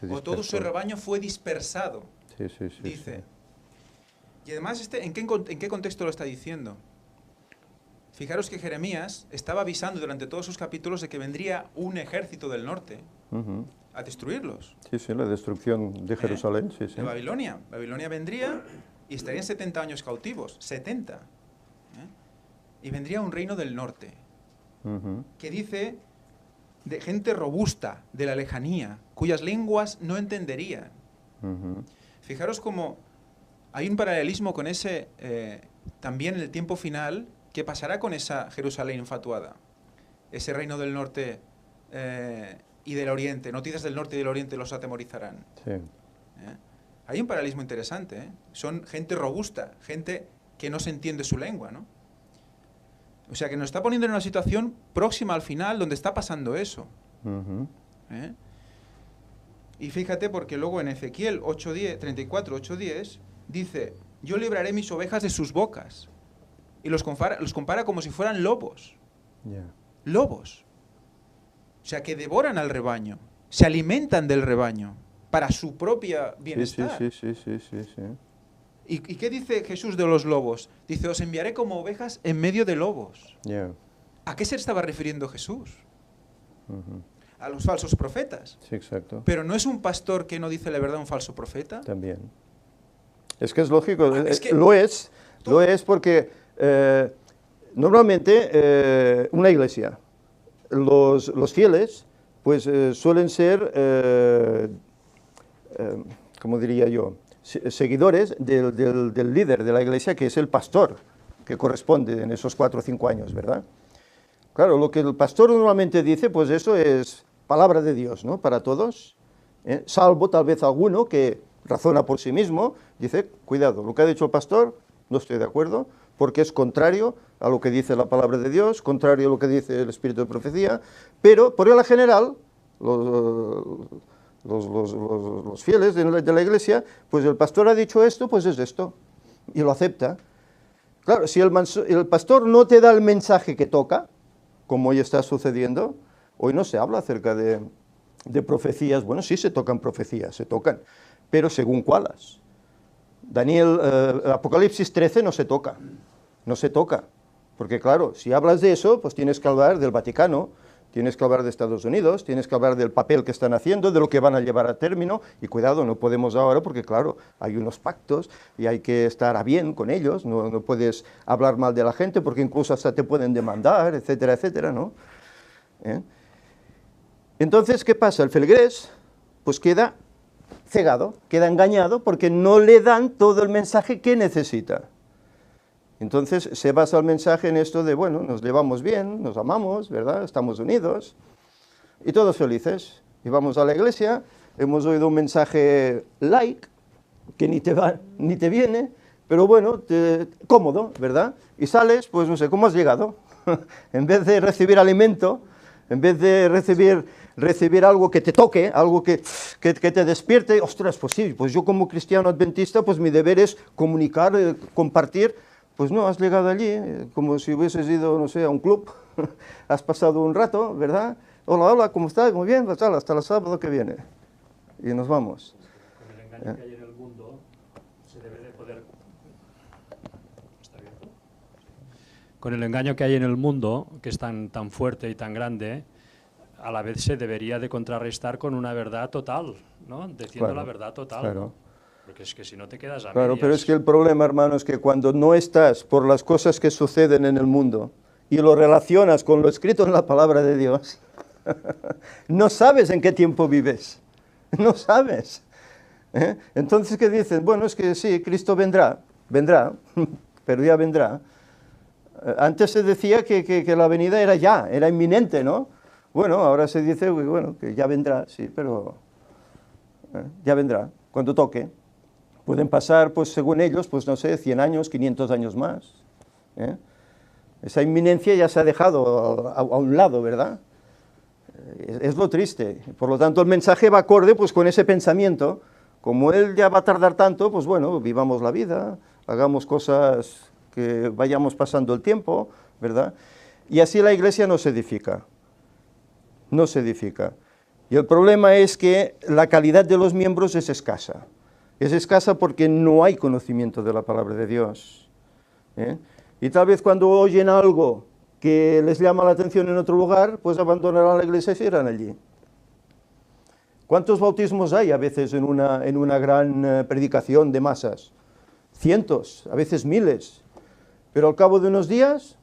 o todo su rebaño fue dispersado. Sí, sí, sí, dice, sí. y además ¿en qué contexto lo está diciendo? Fijaros que Jeremías estaba avisando durante todos sus capítulos de que vendría un ejército del norte a destruirlos. Sí, sí, la destrucción de Jerusalén, sí, sí. De Babilonia. Babilonia vendría y estarían 70 años cautivos, 70. Y vendría un reino del norte, que dice de gente robusta, de la lejanía, cuyas lenguas no entenderían. Fijaros cómo hay un paralelismo con ese, también en el tiempo final, ¿qué pasará con esa Jerusalén infatuada? Ese reino del norte y del oriente, noticias del norte y del oriente los atemorizarán. Sí. Hay un paralelismo interesante, son gente robusta, gente que no se entiende su lengua, ¿no? O sea, que nos está poniendo en una situación próxima al final donde está pasando eso. Y fíjate, porque luego en Ezequiel 34, 8:10, dice, yo libraré mis ovejas de sus bocas. Y los compara como si fueran lobos. Yeah. Lobos. O sea, que devoran al rebaño, se alimentan del rebaño para su propia bienestar. Sí. ¿Y qué dice Jesús de los lobos? Dice, os enviaré como ovejas en medio de lobos. Yeah. ¿A qué se estaba refiriendo Jesús? A los falsos profetas. Sí, exacto. Pero ¿no es un pastor que no dice la verdad un falso profeta? También. Es que es lógico, Es que lo es porque normalmente una iglesia, los fieles, pues suelen ser, ¿cómo diría yo?, seguidores del líder de la iglesia, que es el pastor, que corresponde en esos 4 o 5 años, ¿verdad? Claro, lo que el pastor normalmente dice, pues eso es palabra de Dios, ¿no?, para todos, salvo tal vez alguno que razona por sí mismo, dice, cuidado, lo que ha dicho el pastor, no estoy de acuerdo, porque es contrario a lo que dice la palabra de Dios, contrario a lo que dice el espíritu de profecía, pero por regla general, los fieles de la iglesia, pues el pastor ha dicho esto, pues es esto, y lo acepta. Claro, si el pastor no te da el mensaje que toca, como hoy está sucediendo, hoy no se habla acerca de profecías, bueno, sí se tocan profecías, se tocan, pero según cuáles. Apocalipsis 13 no se toca, porque claro, si hablas de eso, pues tienes que hablar del Vaticano, tienes que hablar de Estados Unidos, tienes que hablar del papel que están haciendo, de lo que van a llevar a término, y cuidado, no podemos ahora porque claro, hay unos pactos y hay que estar a bien con ellos, no puedes hablar mal de la gente porque incluso hasta te pueden demandar, etcétera, etcétera, ¿no? Entonces, ¿qué pasa? El feligrés, pues queda cegado, queda engañado porque no le dan todo el mensaje que necesita. Entonces se basa el mensaje en esto de, bueno, nos llevamos bien, nos amamos, ¿verdad? Estamos unidos y todos felices. Y vamos a la iglesia, hemos oído un mensaje light, que ni te va ni te viene, pero bueno, cómodo, ¿verdad? Y sales, pues no sé, ¿cómo has llegado? En vez de recibir alimento, en vez de recibir algo que te toque, algo que te despierte, ostras, pues sí, pues yo como cristiano adventista, pues mi deber es comunicar, compartir. Pues no, has llegado allí como si hubieses ido, no sé, a un club, has pasado un rato, ¿verdad? Hola, hola, ¿cómo estás? Muy bien, pues hasta el sábado que viene. Y nos vamos. Con el engaño que hay en el mundo, se debe de poder... ¿Está abierto? Con el engaño que hay en el mundo, que es tan fuerte y tan grande, a la vez se debería de contrarrestar con una verdad total, ¿no? Diciendo claro, la verdad total. Claro. Porque es que si no te quedas a Claro, medias. pero es que el problema, hermano, es que cuando no estás por las cosas que suceden en el mundo y lo relacionas con lo escrito en la palabra de Dios, no sabes en qué tiempo vives, no sabes. Entonces, ¿qué dices? Bueno, es que sí, Cristo vendrá, pero ya vendrá. Antes se decía que la venida era ya, era inminente, ¿no? Bueno, ahora se dice, bueno, que ya vendrá, sí, pero ya vendrá, cuando toque. Pueden pasar, pues según ellos, pues no sé, 100 años, 500 años más. Esa inminencia ya se ha dejado a un lado, ¿verdad? Es lo triste. Por lo tanto, el mensaje va acorde pues, con ese pensamiento. Como él ya va a tardar tanto, pues bueno, vivamos la vida, hagamos cosas que vayamos pasando el tiempo, ¿verdad? Y así la iglesia no se edifica. No se edifica. Y el problema es que la calidad de los miembros es escasa. Es escasa porque no hay conocimiento de la palabra de Dios. Y tal vez cuando oyen algo que les llama la atención en otro lugar, pues abandonarán la iglesia y se irán allí. ¿Cuántos bautismos hay a veces en una gran predicación de masas? Cientos, a veces miles. Pero al cabo de unos días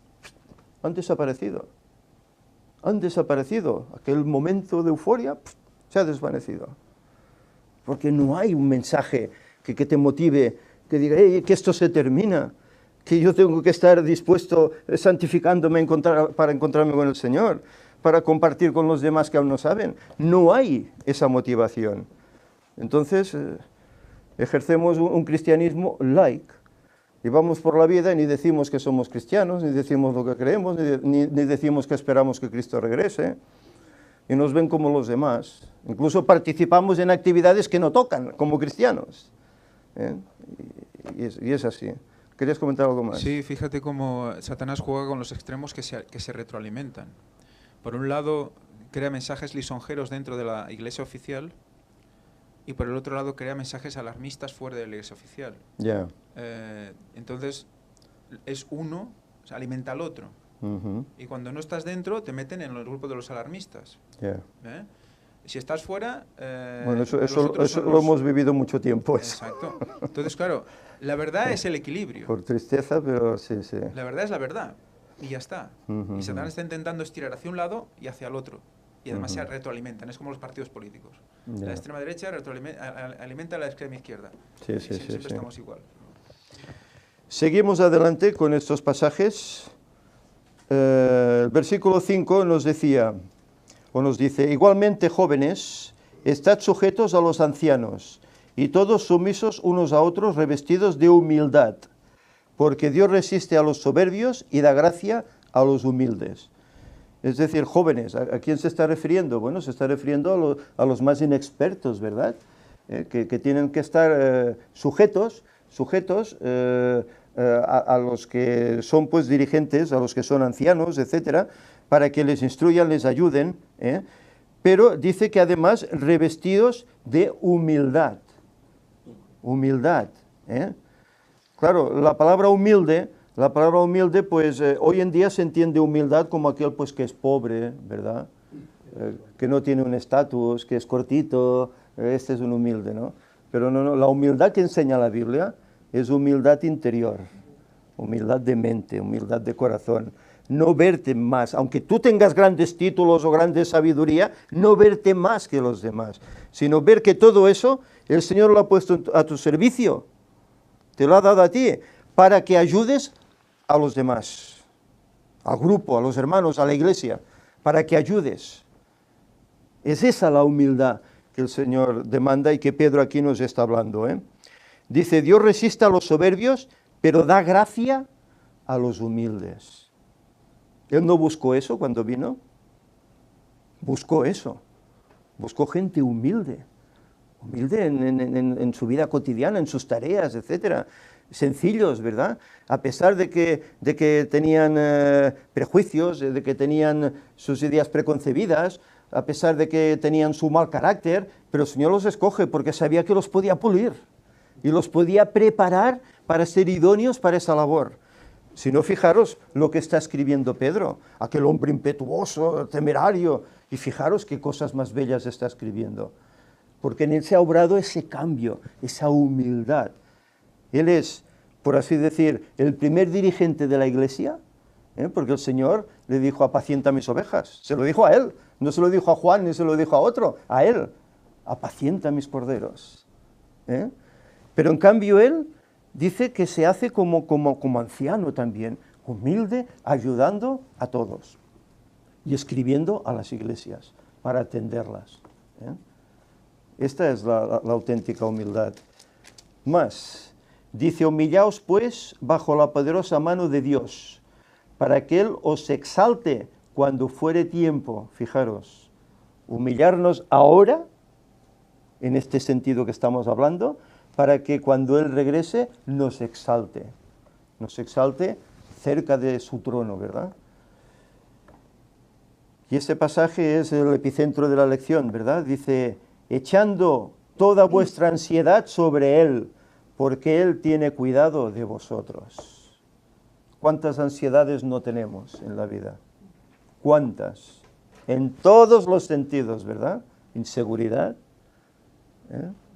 han desaparecido. Han desaparecido. Aquel momento de euforia se ha desvanecido. Porque no hay un mensaje que te motive, que diga, hey, que esto se termina, que yo tengo que estar dispuesto, santificándome para encontrarme con el Señor, para compartir con los demás que aún no saben. No hay esa motivación. Entonces, ejercemos un cristianismo light, y vamos por la vida y ni decimos que somos cristianos, ni decimos lo que creemos, ni decimos que esperamos que Cristo regrese, y nos ven como los demás. Incluso participamos en actividades que no tocan como cristianos. Y es así. ¿Querías comentar algo más? Sí, fíjate cómo Satanás juega con los extremos que se retroalimentan. Por un lado, crea mensajes lisonjeros dentro de la iglesia oficial, y por el otro lado crea mensajes alarmistas fuera de la iglesia oficial. Yeah. Entonces, es uno, o sea, alimenta al otro. Uh-huh. Y cuando no estás dentro, te meten en el grupo de los alarmistas. Yeah. Si estás fuera... bueno, eso lo hemos vivido mucho tiempo. Exacto. Entonces, claro, la verdad es el equilibrio. Por tristeza, pero sí. La verdad es la verdad. Y ya está. Uh-huh. Y Satanás está intentando estirar hacia un lado y hacia el otro. Y además se retroalimentan. Es como los partidos políticos. Yeah. La extrema derecha alimenta a la extrema izquierda. Sí, siempre estamos igual. Seguimos adelante con estos pasajes. El versículo 5 nos dice, igualmente jóvenes, estad sujetos a los ancianos, y todos sumisos unos a otros, revestidos de humildad, porque Dios resiste a los soberbios y da gracia a los humildes. Es decir, jóvenes, ¿a quién se está refiriendo? Bueno, se está refiriendo a los más inexpertos, ¿verdad? Que tienen que estar sujetos a los que son pues dirigentes, a los que son ancianos, etcétera, para que les instruyan, les ayuden, pero dice que además revestidos de humildad. Humildad. Claro, la palabra humilde, pues hoy en día se entiende humildad como aquel pues que es pobre, ¿verdad? Que no tiene un estatus, que es cortito, este es un humilde, ¿no? Pero no, la humildad que enseña la Biblia es humildad interior, humildad de mente, humildad de corazón. No verte más, aunque tú tengas grandes títulos o grande sabiduría, no verte más que los demás, sino ver que todo eso el Señor lo ha puesto a tu servicio, te lo ha dado a ti, para que ayudes a los demás, al grupo, a los hermanos, a la iglesia, para que ayudes. Es esa la humildad que el Señor demanda y que Pedro aquí nos está hablando. Dice, Dios resiste a los soberbios, pero da gracia a los humildes. Él no buscó eso cuando vino, buscó eso, buscó gente humilde en su vida cotidiana, en sus tareas, etcétera, sencillos, ¿verdad? A pesar de que tenían prejuicios, de que tenían sus ideas preconcebidas, a pesar de que tenían su mal carácter, pero el Señor los escoge porque sabía que los podía pulir y los podía preparar para ser idóneos para esa labor. Si no, fijaros lo que está escribiendo Pedro, aquel hombre impetuoso, temerario, y fijaros qué cosas más bellas está escribiendo, porque en él se ha obrado ese cambio, esa humildad. Él es, por así decir, el primer dirigente de la iglesia, porque el Señor le dijo, apacienta mis ovejas, se lo dijo a él, no se lo dijo a Juan ni se lo dijo a otro, a él, apacienta mis corderos. Pero en cambio él dice que se hace como anciano también, humilde, ayudando a todos y escribiendo a las iglesias para atenderlas. Esta es la auténtica humildad. Más, dice, humillaos pues bajo la poderosa mano de Dios, para que Él os exalte cuando fuere tiempo. Fijaros, humillarnos ahora, en este sentido que estamos hablando, para que cuando Él regrese nos exalte cerca de su trono, ¿verdad? Y ese pasaje es el epicentro de la lección, ¿verdad? Dice, echando toda vuestra ansiedad sobre Él, porque Él tiene cuidado de vosotros. ¿Cuántas ansiedades no tenemos en la vida? ¿Cuántas? En todos los sentidos, ¿verdad? Inseguridad,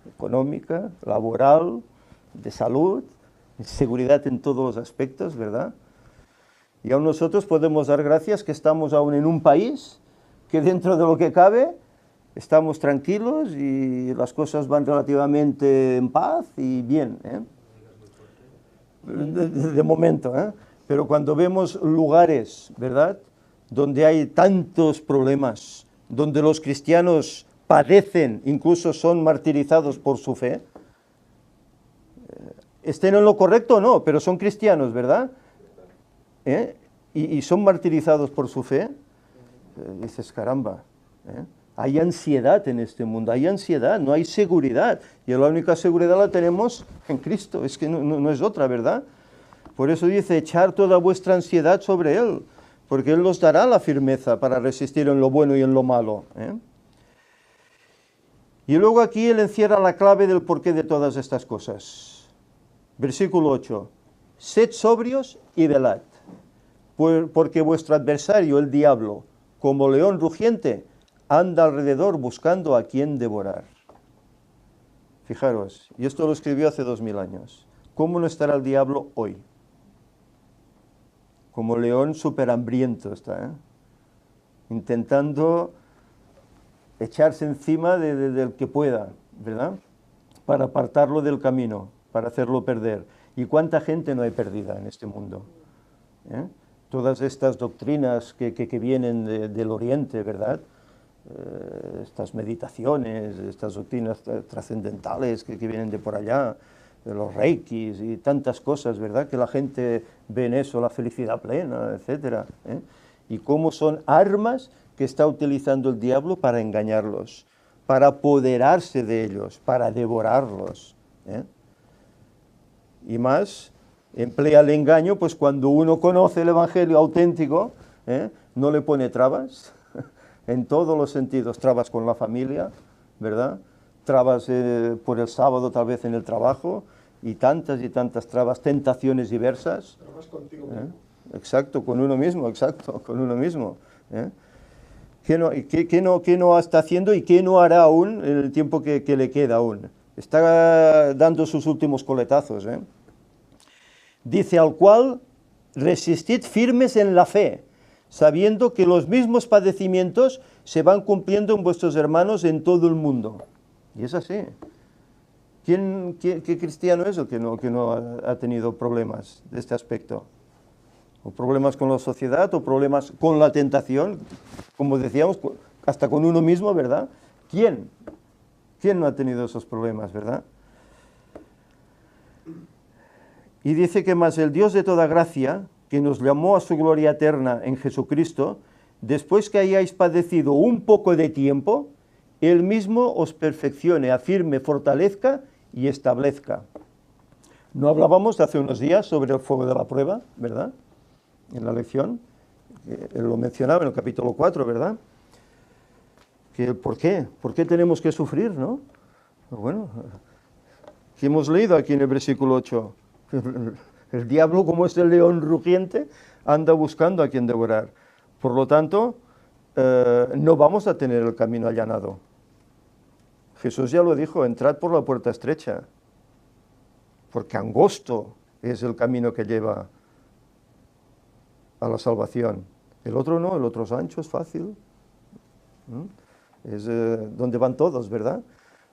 económica, laboral, de salud, inseguridad en todos los aspectos, ¿verdad? Y aún nosotros podemos dar gracias que estamos aún en un país que dentro de lo que cabe estamos tranquilos y las cosas van relativamente en paz y bien, de momento, Pero cuando vemos lugares, ¿verdad?, donde hay tantos problemas, donde los cristianos padecen, incluso son martirizados por su fe, estén en lo correcto o no, pero son cristianos, ¿verdad? Y son martirizados por su fe, dices, caramba, hay ansiedad en este mundo, hay ansiedad, no hay seguridad, y la única seguridad la tenemos en Cristo, es que no es otra, ¿verdad? Por eso dice, echar toda vuestra ansiedad sobre Él, porque Él os dará la firmeza para resistir en lo bueno y en lo malo. Y luego aquí Él encierra la clave del porqué de todas estas cosas. Versículo 8, sed sobrios y velad, porque vuestro adversario, el diablo, como león rugiente, anda alrededor buscando a quien devorar. Fijaros, y esto lo escribió hace 2000 años. ¿Cómo no estará el diablo hoy? Como león súper hambriento está, intentando echarse encima del que pueda, ¿verdad? Para apartarlo del camino, para hacerlo perder. ¿Y cuánta gente no hay perdida en este mundo? Todas estas doctrinas que vienen del Oriente, ¿verdad? Estas meditaciones, estas doctrinas trascendentales que vienen de por allá, de los reikis y tantas cosas, ¿verdad? Que la gente ve en eso, la felicidad plena, etcétera, y cómo son armas que está utilizando el diablo para engañarlos, para apoderarse de ellos, para devorarlos, Y más, emplea el engaño, pues cuando uno conoce el evangelio auténtico, no le pone trabas, en todos los sentidos, trabas con la familia, ¿verdad? Trabas por el sábado, tal vez en el trabajo, y tantas trabas, tentaciones diversas. Trabas contigo mismo. Exacto, con uno mismo, exacto, con uno mismo. ¿Qué no está haciendo y qué no hará aún en el tiempo que le queda aún? Está dando sus últimos coletazos. Dice, al cual resistid firmes en la fe, sabiendo que los mismos padecimientos se van cumpliendo en vuestros hermanos en todo el mundo. Y es así. ¿Qué cristiano es el que no ha tenido problemas de este aspecto? O problemas con la sociedad, o problemas con la tentación, como decíamos, hasta con uno mismo, ¿verdad? ¿Quién no ha tenido esos problemas, verdad? Y dice que más el Dios de toda gracia, que nos llamó a su gloria eterna en Jesucristo, después que hayáis padecido un poco de tiempo, Él mismo os perfeccione, afirme, fortalezca y establezca. No hablábamos hace unos días sobre el fuego de la prueba, ¿verdad? En la lección, él lo mencionaba en el capítulo 4, ¿verdad? ¿Por qué? ¿Por qué tenemos que sufrir, no? Bueno, ¿qué hemos leído aquí en el versículo 8? El diablo, como es el león rugiente, anda buscando a quien devorar. Por lo tanto, no vamos a tener el camino allanado. Jesús ya lo dijo, entrad por la puerta estrecha, porque angosto es el camino que lleva a la salvación. El otro no, el otro es ancho, es fácil. Es donde van todos, ¿verdad?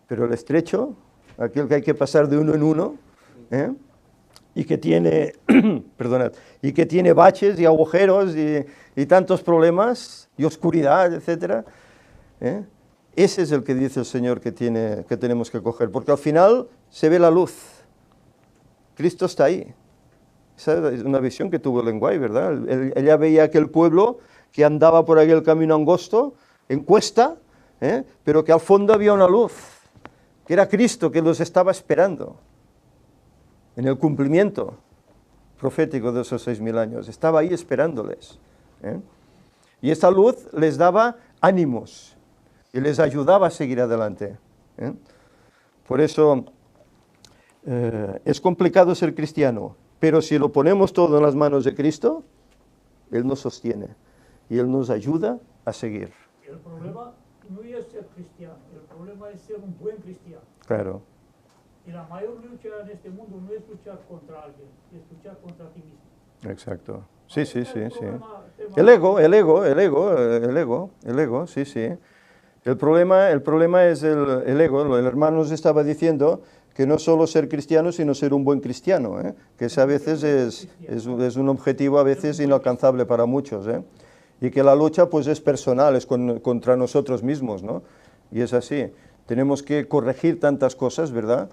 Pero el estrecho, aquel que hay que pasar de uno en uno, y que tiene, perdonad, y que tiene baches y agujeros y tantos problemas y oscuridad, etcétera, ese es el que dice el Señor que tenemos que coger, porque al final se ve la luz. Cristo está ahí. Esa es una visión que tuvo Lenguay, ¿verdad? Ella veía aquel pueblo que andaba por aquel camino angosto, en cuesta, pero que al fondo había una luz, que era Cristo que los estaba esperando en el cumplimiento profético de esos 6000 años. Estaba ahí esperándoles. Y esa luz les daba ánimos y les ayudaba a seguir adelante. Por eso es complicado ser cristiano, pero si lo ponemos todo en las manos de Cristo, Él nos sostiene y Él nos ayuda a seguir. El problema no es ser cristiano, el problema es ser un buen cristiano. Claro. Y la mayor lucha en este mundo no es luchar contra alguien, es luchar contra ti mismo. Exacto. Sí, sí, sí, sí. Tema- El ego, sí, sí. El problema es el ego. El hermano nos estaba diciendo que no solo ser cristiano, sino ser un buen cristiano, ¿eh? Que ese a veces es un objetivo a veces inalcanzable para muchos, ¿eh? Y que la lucha pues es personal, es contra nosotros mismos, ¿no? Y es así. Tenemos que corregir tantas cosas, ¿verdad?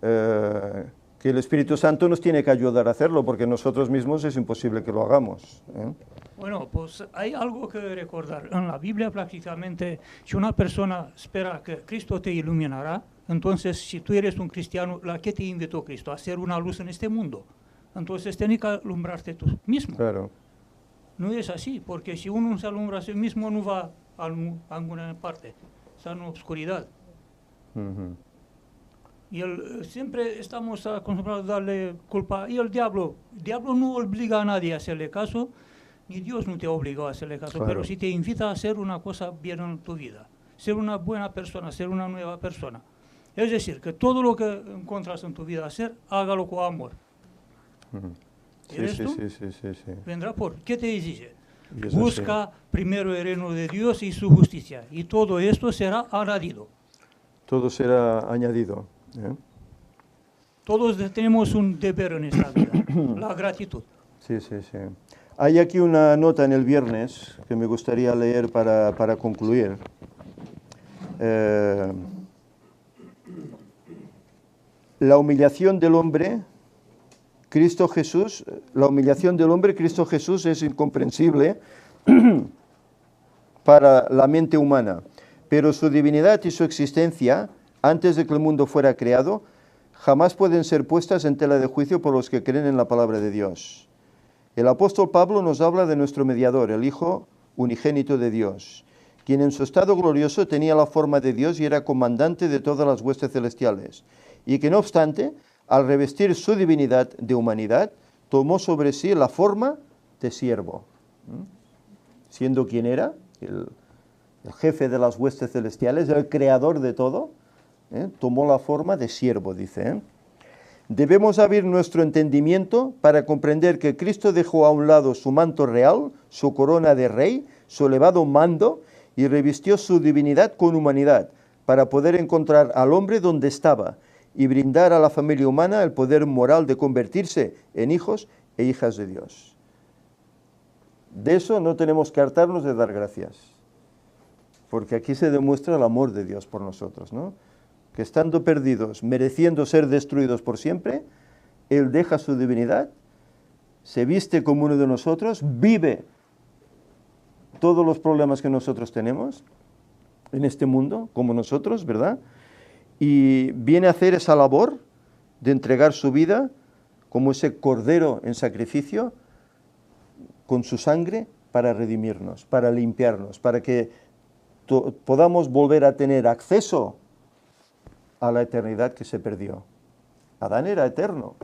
Que el Espíritu Santo nos tiene que ayudar a hacerlo, porque nosotros mismos es imposible que lo hagamos, ¿eh? Bueno, pues hay algo que recordar. En la Biblia prácticamente, si una persona espera que Cristo te iluminará, entonces si tú eres un cristiano, ¿la que te invitó Cristo? A ser una luz en este mundo. Entonces tienes que alumbrarte tú mismo. Claro. No es así, porque si uno se alumbra a sí mismo no va a alguna parte, está en oscuridad. Uh-huh. Y siempre estamos acostumbrados a darle culpa. Y el diablo no obliga a nadie a hacerle caso, ni Dios no te obliga a hacerle caso, Claro. pero si te invita a hacer una cosa bien en tu vida, ser una buena persona, ser una nueva persona. Es decir, que todo lo que encuentras en tu vida hacer, hágalo con amor. Uh-huh. Sí, ¿Eres sí, tú? sí, sí, sí, sí. Vendrá por. ¿Qué te dice? Y es así. Busca primero el reino de Dios y su justicia, y todo esto será añadido. Todo será añadido, ¿eh? Todos tenemos un deber en esta vida, la gratitud. Sí, sí, sí. Hay aquí una nota en el viernes que me gustaría leer para concluir. La humillación del hombre, Cristo Jesús, es incomprensible para la mente humana, pero su divinidad y su existencia, antes de que el mundo fuera creado, jamás pueden ser puestas en tela de juicio por los que creen en la palabra de Dios. El apóstol Pablo nos habla de nuestro mediador, el Hijo unigénito de Dios, quien en su estado glorioso tenía la forma de Dios y era comandante de todas las huestes celestiales, y que no obstante, al revestir su divinidad de humanidad, tomó sobre sí la forma de siervo. Siendo quien era, el jefe de las huestes celestiales, el creador de todo, tomó la forma de siervo, dice. Debemos abrir nuestro entendimiento para comprender que Cristo dejó a un lado su manto real, su corona de rey, su elevado mando, y revistió su divinidad con humanidad, para poder encontrar al hombre donde estaba y brindar a la familia humana el poder moral de convertirse en hijos e hijas de Dios. De eso no tenemos que hartarnos de dar gracias, porque aquí se demuestra el amor de Dios por nosotros, ¿no? Que estando perdidos, mereciendo ser destruidos por siempre, Él deja su divinidad, se viste como uno de nosotros, vive todos los problemas que nosotros tenemos en este mundo, como nosotros, ¿verdad? Y viene a hacer esa labor de entregar su vida como ese cordero en sacrificio, con su sangre, para redimirnos, para limpiarnos, para que podamos volver a tener acceso a la eternidad que se perdió. Adán era eterno.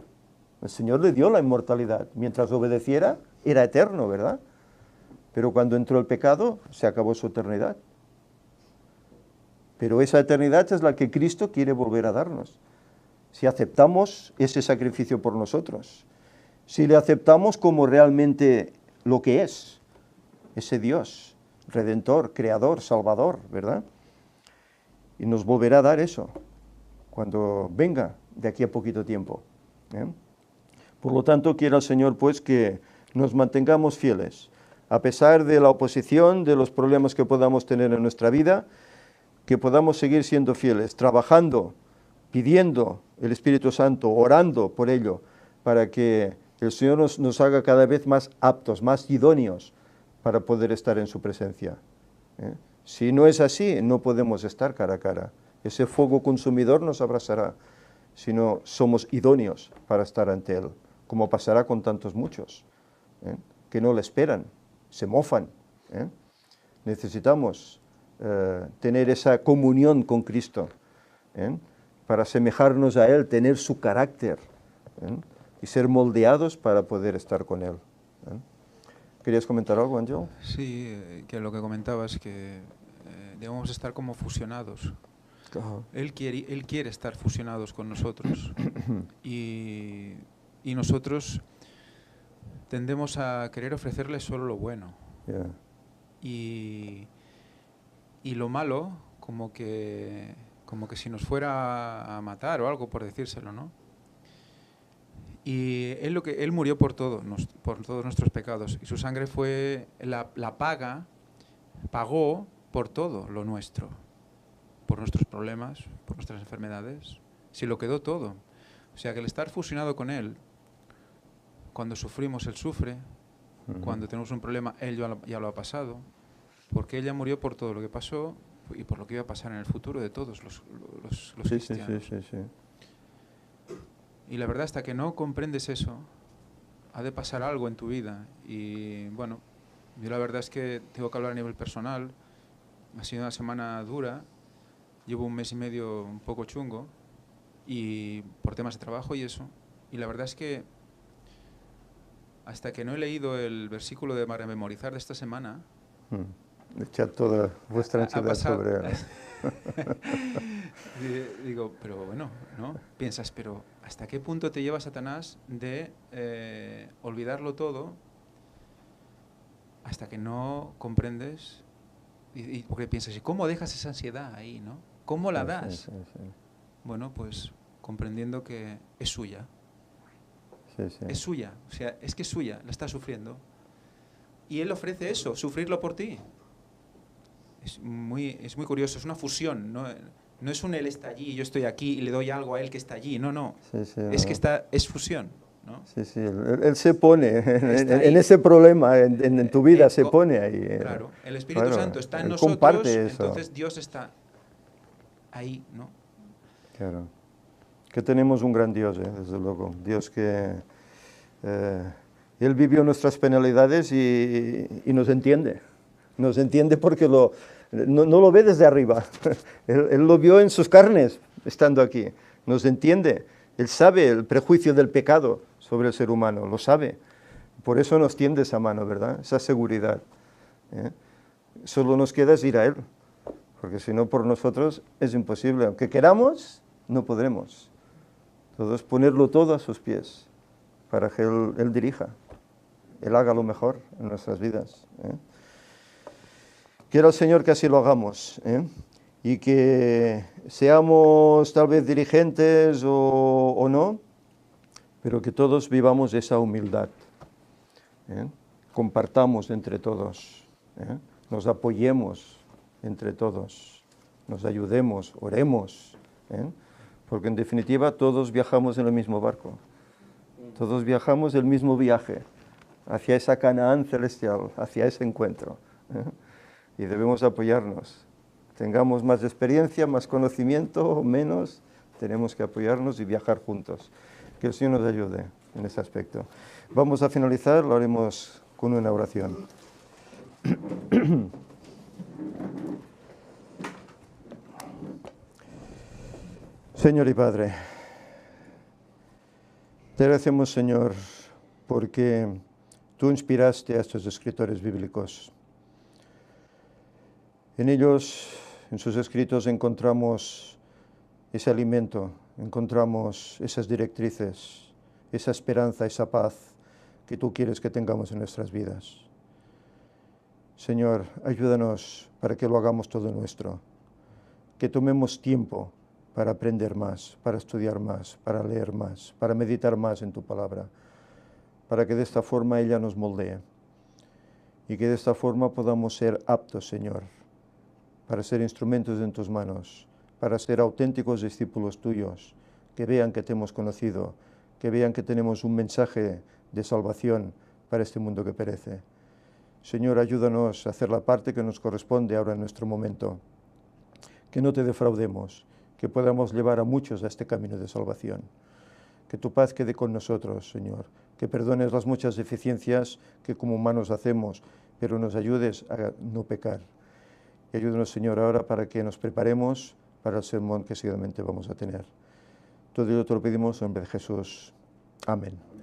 El Señor le dio la inmortalidad. Mientras obedeciera, era eterno, ¿verdad? Pero cuando entró el pecado, se acabó su eternidad. Pero esa eternidad es la que Cristo quiere volver a darnos. Si aceptamos ese sacrificio por nosotros, si le aceptamos como realmente lo que es, ese Dios, Redentor, Creador, Salvador, ¿verdad? Y nos volverá a dar eso cuando venga de aquí a poquito tiempo, ¿eh? Por lo tanto, quiera el Señor pues que nos mantengamos fieles, a pesar de la oposición, de los problemas que podamos tener en nuestra vida, que podamos seguir siendo fieles, trabajando, pidiendo el Espíritu Santo, orando por ello, para que el Señor nos haga cada vez más aptos, más idóneos para poder estar en su presencia, ¿eh? Si no es así, no podemos estar cara a cara. Ese fuego consumidor nos abrazará, si no somos idóneos para estar ante Él, como pasará con tantos muchos, que no le esperan, se mofan. Necesitamos tener esa comunión con Cristo, para asemejarnos a Él, tener su carácter, y ser moldeados para poder estar con Él. ¿Querías comentar algo, Ángel? Sí, que lo que comentabas, que debemos estar como fusionados. Él quiere estar fusionados con nosotros y nosotros tendemos a querer ofrecerle solo lo bueno. Yeah. Y lo malo, como que si nos fuera a matar o algo, por decírselo, ¿no? Y él murió por todos nuestros pecados, y su sangre fue pagó por todo lo nuestro, por nuestros problemas, por nuestras enfermedades, se lo quedó todo. O sea que el estar fusionado con Él, cuando sufrimos, Él sufre, cuando tenemos un problema, Él ya lo ha pasado, porque Él ya murió por todo lo que pasó y por lo que iba a pasar en el futuro de todos los cristianos. Sí. Y la verdad, hasta que no comprendes eso, ha de pasar algo en tu vida. Y bueno, yo la verdad es que tengo que hablar a nivel personal. Ha sido una semana dura. Llevo un mes y medio un poco chungo, y por temas de trabajo y eso. Y la verdad es que hasta que no he leído el versículo para memorizar de esta semana, echad toda vuestra ansiedad sobre Él. Digo, pero bueno, ¿no? Piensas, pero ¿hasta qué punto te lleva Satanás de olvidarlo todo hasta que no comprendes? Y porque piensas, ¿y cómo dejas esa ansiedad ahí, no? ¿Cómo la das? Sí. Bueno, pues comprendiendo que es suya. Sí. Es suya, o sea, es que es suya, la está sufriendo. Y Él ofrece eso, sufrirlo por ti. Es muy curioso, es una fusión, no es un Él está allí y yo estoy aquí y le doy algo a Él que está allí, no. Es que es fusión, ¿no? Sí, él se pone en ese problema, en tu vida se pone ahí. Claro, el Espíritu Santo está en nosotros, comparte eso. entonces Dios está ahí, ¿no? Claro. Que tenemos un gran Dios, desde luego. Dios que Él vivió nuestras penalidades y nos entiende. Nos entiende porque no lo ve desde arriba. Él lo vio en sus carnes, estando aquí. Nos entiende. Él sabe el prejuicio del pecado sobre el ser humano, lo sabe. Por eso nos tiende esa mano, ¿verdad? Esa seguridad. Solo nos queda ir a Él, porque si no por nosotros es imposible. Aunque queramos, no podremos. Todo es ponerlo todo a sus pies para que Él dirija, Él haga lo mejor en nuestras vidas. Quiera el Señor que así lo hagamos, y que seamos tal vez dirigentes o no, pero que todos vivamos esa humildad. Compartamos entre todos, nos apoyemos entre todos, nos ayudemos, oremos, porque en definitiva todos viajamos en el mismo barco, todos viajamos el mismo viaje hacia esa Canaán celestial, hacia ese encuentro, y debemos apoyarnos. Tengamos más experiencia, más conocimiento o menos, tenemos que apoyarnos y viajar juntos. Que el Señor nos ayude en ese aspecto. Vamos a finalizar, lo haremos con una oración. Señor y Padre, te agradecemos, Señor, porque tú inspiraste a estos escritores bíblicos. En ellos, en sus escritos, encontramos ese alimento, encontramos esas directrices, esa esperanza, esa paz que tú quieres que tengamos en nuestras vidas. Señor, ayúdanos para que lo hagamos todo nuestro, que tomemos tiempo para aprender más, para estudiar más, para leer más, para meditar más en tu palabra, para que de esta forma ella nos moldee y que de esta forma podamos ser aptos, Señor, para ser instrumentos en tus manos, para ser auténticos discípulos tuyos, que vean que te hemos conocido, que vean que tenemos un mensaje de salvación para este mundo que perece. Señor, ayúdanos a hacer la parte que nos corresponde ahora en nuestro momento, que no te defraudemos, que podamos llevar a muchos a este camino de salvación. Que tu paz quede con nosotros, Señor, que perdones las muchas deficiencias que como humanos hacemos, pero nos ayudes a no pecar. Y ayúdanos, Señor, ahora para que nos preparemos para el sermón que seguidamente vamos a tener. Todo ello te lo pedimos en nombre de Jesús. Amén.